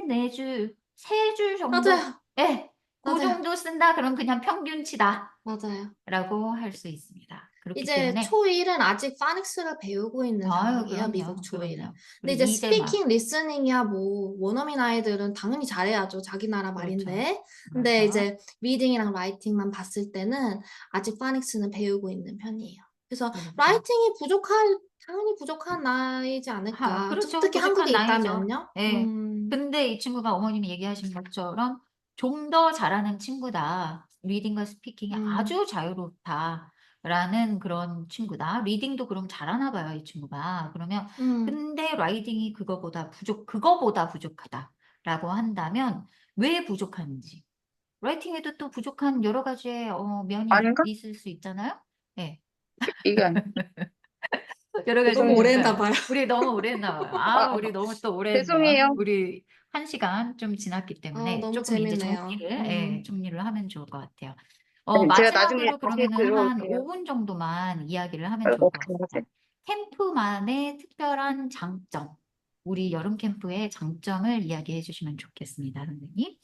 네 줄, 세 줄 정도? 맞아요. 예, 그 맞아요. 정도 쓴다. 그럼 그냥 평균치다. 맞아요. 라고 할 수 있습니다. 그렇기 이제 때문에, 초1은 아직 파닉스를 배우고 있는 아유, 상황이에요, 미국 그럼요, 초1은. 그럼요. 근데 그리고 이제 이제 막, 스피킹, 리스닝이야 뭐 원어민 아이들은 당연히 잘해야죠. 자기 나라 그렇죠. 말인데. 근데 맞아. 이제 리딩이랑 라이팅만 봤을 때는 아직 파닉스는 배우고 있는 편이에요. 그래서 그렇죠. 라이팅이 당연히 부족한 나이지 않을까. 그렇죠. 특히 한국에 부족한 나이죠. 있다면요. 예. 근데 이 친구가 어머님이 얘기하신 것처럼 좀 더 잘하는 친구다. 리딩과 스피킹이 음, 아주 자유롭다라는 그런 친구다. 리딩도 그럼 잘하나 봐요, 이 친구가. 그러면, 음, 근데 라이딩이 그거보다 부족하다라고 한다면 왜 부족한지. 라이팅에도 또 부족한 여러 가지의 면이 아닌가? 있을 수 있잖아요. 네. 이게 아니. 여러 가지 너무 오래 죄송해요. 했나 이유가 봐요. 우리 너무 오래 했나 봐요. 아, 우리 너무 또 오래 했네요. 죄송해요. 우리 1시간 좀 지났기 때문에 너무 조금 이제 재밌네요. 정리를 하면 좋을 것 같아요. 아니, 제가 나중에 마지막으로 다시 그러면은 한 들어올게요. 5분 정도만 이야기를 하면 좋을 것 어떻게 하지? 같습니다. 캠프만의 특별한 장점, 우리 여름 캠프의 장점을 이야기해 주시면 좋겠습니다, 선생님.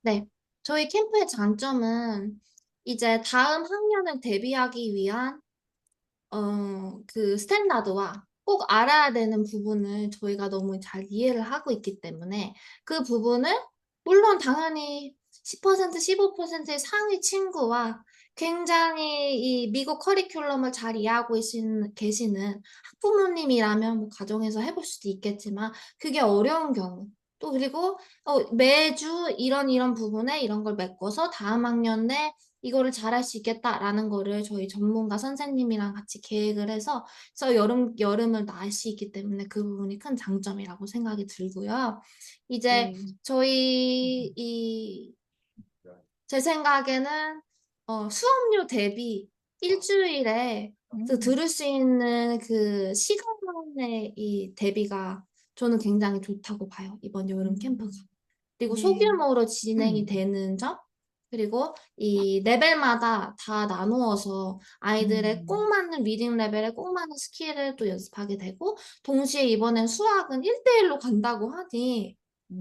네. 저희 캠프의 장점은 이제 다음 학년을 대비하기 위한 그 스탠다드와 꼭 알아야 되는 부분을 저희가 너무 잘 이해를 하고 있기 때문에 그 부분을 물론 당연히 10%, 15%의 상위 친구와 굉장히 이 미국 커리큘럼을 잘 이해하고 계시는 학부모님이라면 뭐 가정에서 해볼 수도 있겠지만 그게 어려운 경우 또 그리고 매주 이런 부분에 이런 걸 메꿔서 다음 학년에 이거를 잘할 수 있겠다라는 거를 저희 전문가 선생님이랑 같이 계획을 해서 그래서 여름을 날 수 있기 때문에 그 부분이 큰 장점이라고 생각이 들고요. 이제 네. 저희 제 생각에는 수업료 대비 일주일에 들을 수 있는 그 시간의 이 대비가 저는 굉장히 좋다고 봐요. 이번 여름 캠프가. 그리고 네. 소규모로 진행이 되는 점, 그리고 이 레벨마다 다 나누어서 아이들의 꼭 맞는 리딩 레벨에 꼭 맞는 스킬을 또 연습하게 되고, 동시에 이번엔 수학은 1대1로 간다고 하니,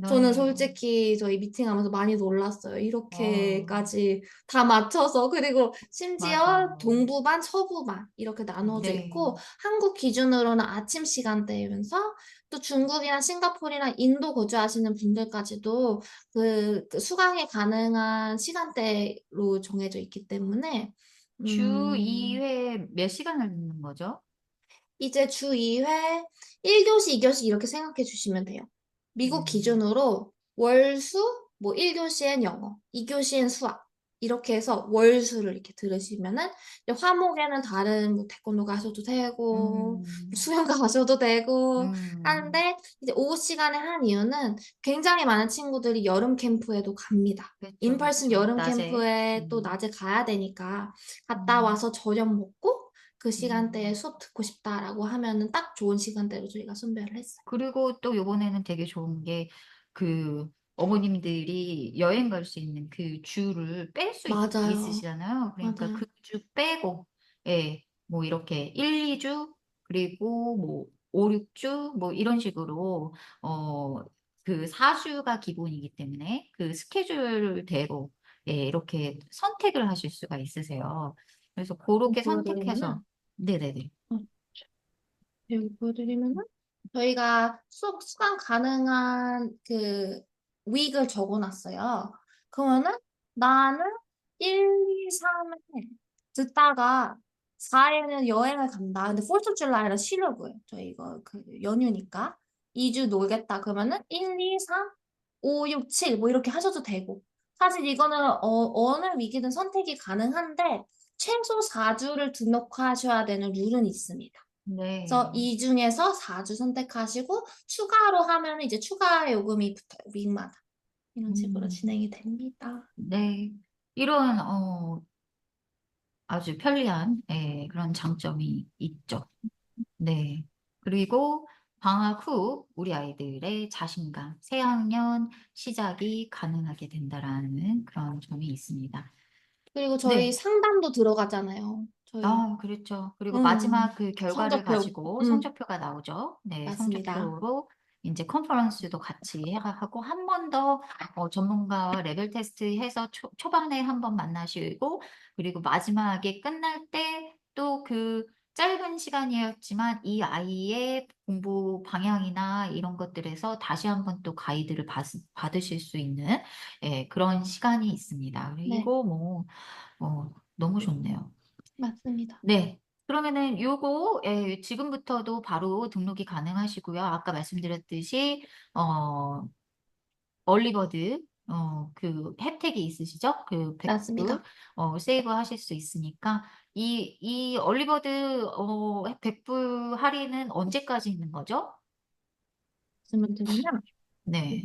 저는 네. 솔직히 저희 미팅하면서 많이 놀랐어요. 어, 이렇게까지 다 맞춰서, 그리고 심지어 맞아요. 동부반, 서부반 이렇게 나누어져 네. 있고, 한국 기준으로는 아침 시간대이면서 또 중국이나 싱가포르나 인도 거주하시는 분들까지도 그 수강이 가능한 시간대로 정해져 있기 때문에 주 음, 2회 몇 시간을 듣는 거죠? 이제 주 2회 1교시, 2교시 이렇게 생각해 주시면 돼요. 미국 음, 기준으로 월수, 뭐 1교시엔 영어, 2교시엔 수학 이렇게 해서 월수를 이렇게 들으시면은 이제 화목에는 다른 뭐 태권도 가셔도 되고 음, 수영가 가셔도 되고 음, 하는데 이제 오후 시간에 한 이유는 굉장히 많은 친구들이 여름 캠프에도 갑니다. 그렇죠, 인펄슨 그렇죠. 여름 낮에. 캠프에 또 낮에 가야 되니까 갔다 음, 와서 저녁 먹고 그 시간대에 음. 수업 듣고 싶다라고 하면은 딱 좋은 시간대로 저희가 선별을 했어요. 그리고 또 요번에는 되게 좋은 게 그 어머님들이 여행 갈 수 있는 그 주를 뺄 수 맞아요. 있으시잖아요. 그러니까 맞아요. 그 주 빼고, 예, 뭐 이렇게 1, 2주, 그리고 뭐 5, 6주, 뭐 이런 식으로, 그 4주가 기본이기 때문에 그 스케줄대로, 예, 이렇게 선택을 하실 수가 있으세요. 그래서 그렇게 보여드리면은 선택해서, 네네네. 어, 여기 보여드리면은 저희가 수강 가능한 그 윅을 적어놨어요. 그러면은 나는 1, 2, 3에 듣다가 4에는 여행을 간다. 근데 4th of July라 쉬려고요. 저희 이거 그 연휴니까 2주 놀겠다. 그러면은 1, 2, 3, 5, 6, 7 뭐 이렇게 하셔도 되고 사실 이거는 어느 위기든 선택이 가능한데 최소 4주를 등록하셔야 되는 룰은 있습니다. 그래서 네. 이 중에서 4주 선택하시고 추가로 하면 이제 추가 요금이 붙어요. 윙마다. 이런 식으로 음. 진행이 됩니다. 네. 이런, 아주 편리한, 예, 그런 장점이 있죠. 네. 그리고 방학 후 우리 아이들의 자신감, 새학년 시작이 가능하게 된다라는 그런 점이 있습니다. 그리고 저희 네. 상담도 들어가잖아요. 저희 아, 그렇죠. 그리고 마지막 그 결과를 성적표. 가지고 성적표가 나오죠. 네, 맞습니다. 성적표로 이제 컨퍼런스도 같이 하고 한 번 더 전문가와 레벨 테스트 해서 초반에 한 번 만나시고 그리고 마지막에 끝날 때 또 그 짧은 시간이었지만 이 아이의 공부 방향이나 이런 것들에서 다시 한번 또 가이드를 받으실 수 있는 그런 시간이 있습니다. 네, 그리고 뭐, 너무 좋네요. 맞습니다. 네. 그러면은 요거 지금부터도 바로 등록이 가능하시고요. 아까 말씀드렸듯이 어 얼리버드 그 혜택이 있으시죠? 그 100불 맞습니다. 세이브하실 수 있으니까 이 얼리버드 100불 할인은 언제까지 있는 거죠? 말씀을 드리면 네.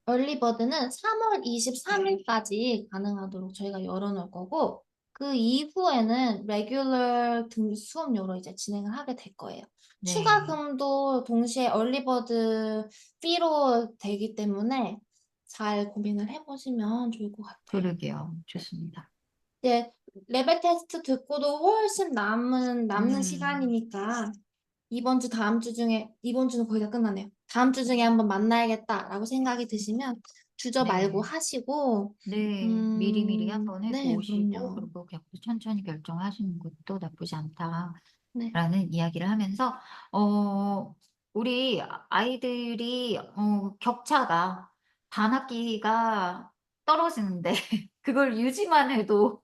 얼리버드는 3월 23일까지 가능하도록 저희가 열어놓을 거고, 그 이후에는 레귤러 수업료로 이제 진행을 하게 될 거예요. 네. 추가금도 동시에 얼리버드 피로 되기 때문에 잘 고민을 해보시면 좋을 것 같아요. 그러게요. 좋습니다. 이제 레벨 테스트 듣고도 훨씬 남는 음. 시간이니까 이번 주, 다음 주 중에, 이번 주는 거의 다 끝나네요. 다음 주 중에 한번 만나야겠다라고 생각이 드시면 주저 말고 네. 하시고, 네. 미리미리 한번 해 네, 보시고 그럼요. 그리고 천천히 결정하시는 것도 나쁘지 않다. 네, 라는 이야기를 하면서, 우리 아이들이, 격차가, 반학기가 떨어지는데 그걸 유지만 해도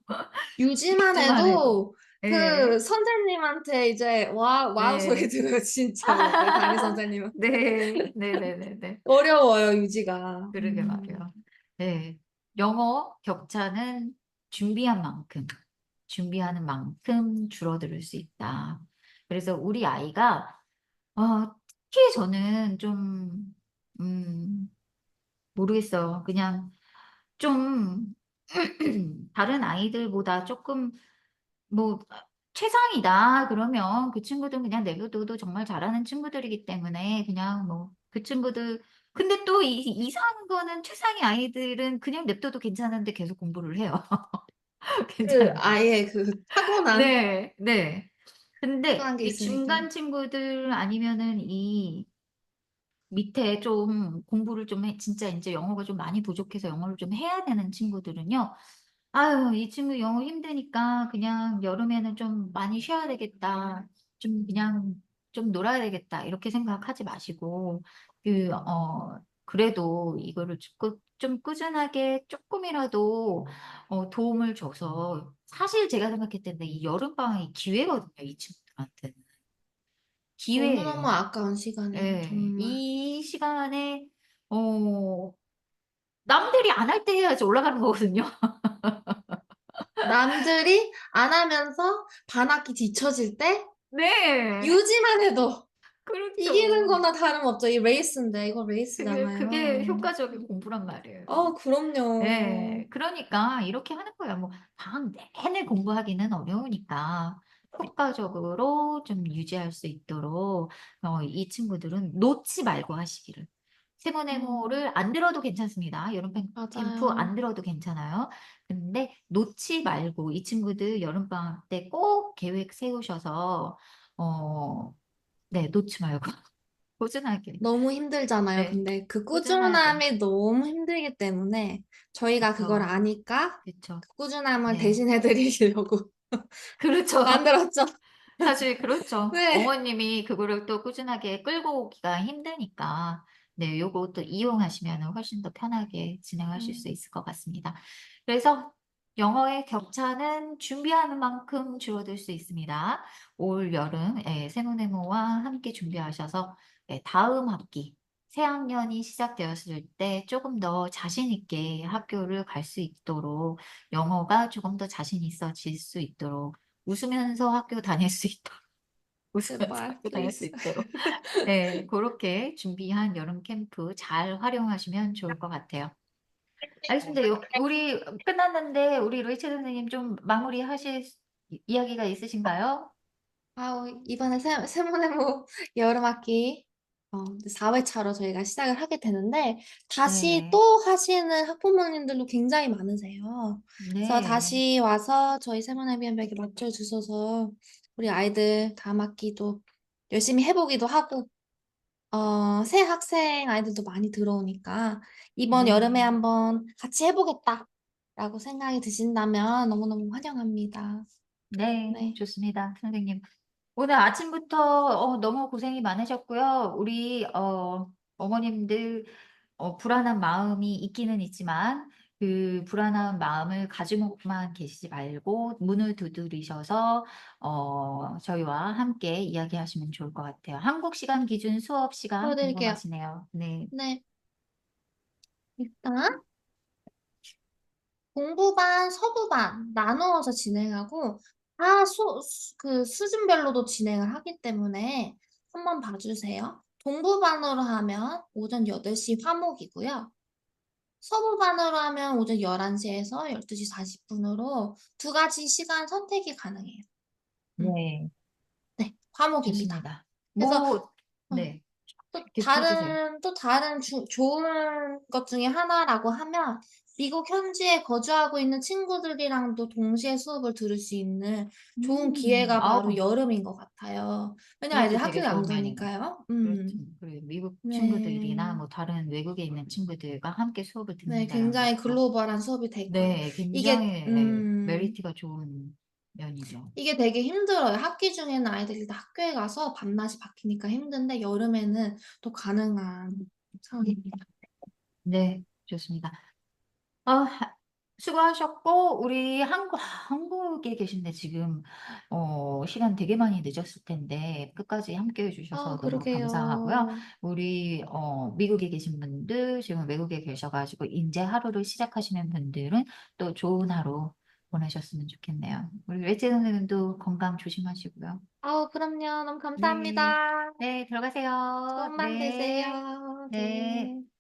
유지만 유지만 해도 해도 예. 그 선생님한테 이제 와우 소리 네. 들어요, 진짜로. 그 담임 선생님은. 네. 네네네네. 어려워요, 유지가. 그러게 말이에요. 네. 영어 격차는 준비하는 만큼 줄어들 수 있다. 그래서 우리 아이가 특히 저는 좀 모르겠어요. 그냥 좀 다른 아이들보다 조금 뭐 최상이다 그러면 그 친구들은 그냥 내버려둬도 정말 잘하는 친구들이기 때문에 그냥 뭐 그 친구들, 근데 또 이 이상한 거는 최상의 아이들은 그냥 냅둬도 괜찮은데 계속 공부를 해요. 그 괜찮은데. 아이의 그 타고난 네. 네. 근데 타고난 게 이 있으니까. 중간 친구들 아니면은 이 밑에 좀 공부를 좀 진짜 인제 영어가 좀 많이 부족해서 영어를 좀 해야 되는 친구들은요. 아유, 이 친구 영어 힘드니까 그냥 '여름에는 좀 많이 쉬어야 되겠다. 좀 그냥 좀 놀아야 되겠다.' 이렇게 생각하지 마시고 그래도 이거를 좀 꾸준하게 쪼끔이라도 도움을 줘서, 사실 제가 생각했을 때는 이 여름방학이 기회거든요, 이 친구들한테는. 너무너무 기회예요. 아까운 시간이에요, 예. 정말. 이 시간에 어 남들이 안 할 때 해야지 올라가는 거거든요. 남들이 안 하면서 반 학기 뒤처질 때 네. 유지만 해도 이기는 그렇죠. 거나 다름없죠. 이 레이스인데 이거 그게 레이스잖아요. 효과적인 공부란 말이에요. 그럼요. 예. 그러니까 이렇게 하는 거예요. 뭐 방학 내내 공부하기는 어려우니까 효과적으로 좀 유지할 수 있도록 이 친구들은 놓지 말고 하시기를. 음, 세모네모를 안 들어도 괜찮습니다. 여름 캠프 맞아요. 안 들어도 괜찮아요. 근데 놓지 말고 이 친구들 여름방학 때 꼭 계획 세우셔서 어 네, 놓지 말고 꾸준하게. 너무 힘들잖아요. 네. 근데 그 꾸준하게. 꾸준함이 너무 힘들기 때문에 저희가 그걸 그쵸. 아니까 그쵸. 그 꾸준함을 네. 대신해 드리려고 그렇죠. 만들었죠. 사실 그렇죠. 네. 어머님이 그거를 또 꾸준하게 끌고 오기가 힘드니까 네, 요것도 이용하시면은 훨씬 더 편하게 진행하실 수 음, 있을 것 같습니다. 그래서 영어의 격차는 준비하는 만큼 줄어들 수 있습니다. 올 여름 세무네모와 함께 준비하셔서 다음 학기 새 학년이 시작되었을 때 조금 더 자신 있게 학교를 갈 수 있도록, 영어가 조금 더 자신 있어질 수 있도록, 웃으면서 학교 다닐 수 있도록 웃으면서 제발, 학교 다닐 수 플리즈. 있도록 네, 고렇게 준비한 여름 캠프 잘 활용하시면 좋을 것 같아요. 알겠습니다. 우리 끝났는데 우리 레이첼 선생님 좀 마무리하실 이야기가 있으신가요? 이번에 세모네모 여름학기 4회차로 저희가 시작을 하게 되는데 다시 네. 또 하시는 학부모님들도 굉장히 많으세요. 그래서 네. 다시 와서 저희 세모네비언백에 맞춰주셔서 우리 아이들 다음 학기도 열심히 해보기도 하고 새 학생 아이들도 많이 들어오니까 이번 여름에 네. 한번 같이 해보겠다라고 생각이 드신다면 너무너무 환영합니다. 네. 네. 좋습니다. 선생님. 오늘 아침부터 너무 고생이 많으셨고요. 우리 어머님들 불안한 마음이 있기는 있지만 그 불안한 마음을 가지고만 계시지 말고 문을 두드리셔서 저희와 함께 이야기하시면 좋을 것 같아요. 한국 시간 기준 수업 시간 보여드릴게요. 궁금하시네요. 네. 네. 일단 공부반, 서부반 나누어서 진행하고 그 수준별로도 진행을 하기 때문에 한번 봐주세요. 동부반으로 하면 오전 8시 화목이고요. 서부반으로 하면 오전 11시에서 12시 40분으로 두 가지 시간 선택이 가능해요. 음, 네. 네, 화목입니다. 좋습니다. 그래서 뭐 어, 네. 또 계속 해 주세요. 다른 좋은 것 중에 하나라고 하면 미국 현지에 거주하고 있는 친구들이랑도 동시에 수업을 들을 수 있는 좋은 기회가 바로 아우, 여름인 것 같아요. 왜냐면 그것도 애들 되게 학교를 안 좋은 면이네요. 가니까요. 그렇죠. 그리고 미국 친구들이나 네. 뭐 다른 외국에 있는 친구들과 함께 수업을 네, 듣는다는 굉장히 것도 글로벌한 수업이 될 거예요. 네, 굉장히 이게, 메리트가 좋은 면이죠. 이게 되게 힘들어요. 학기 중에는 아이들이 다 학교에 가서 밤낮이 바뀌니까 힘든데 여름에는 또 가능한 상황입니다. 네, 좋습니다. 수고하셨고, 우리 한국에 계신데 지금, 시간 되게 많이 늦었을 텐데, 끝까지 함께 해주셔서 너무 감사하고요. 그러게요. 우리, 미국에 계신 분들, 지금 외국에 계셔가지고, 이제 하루를 시작하시는 분들은 또 좋은 하루 보내셨으면 좋겠네요. 우리 외제 선생님도 건강 조심하시고요. 그럼요. 너무 네, 감사합니다. 네, 들어가세요. 좋은 밤 네, 되세요. 네. 네.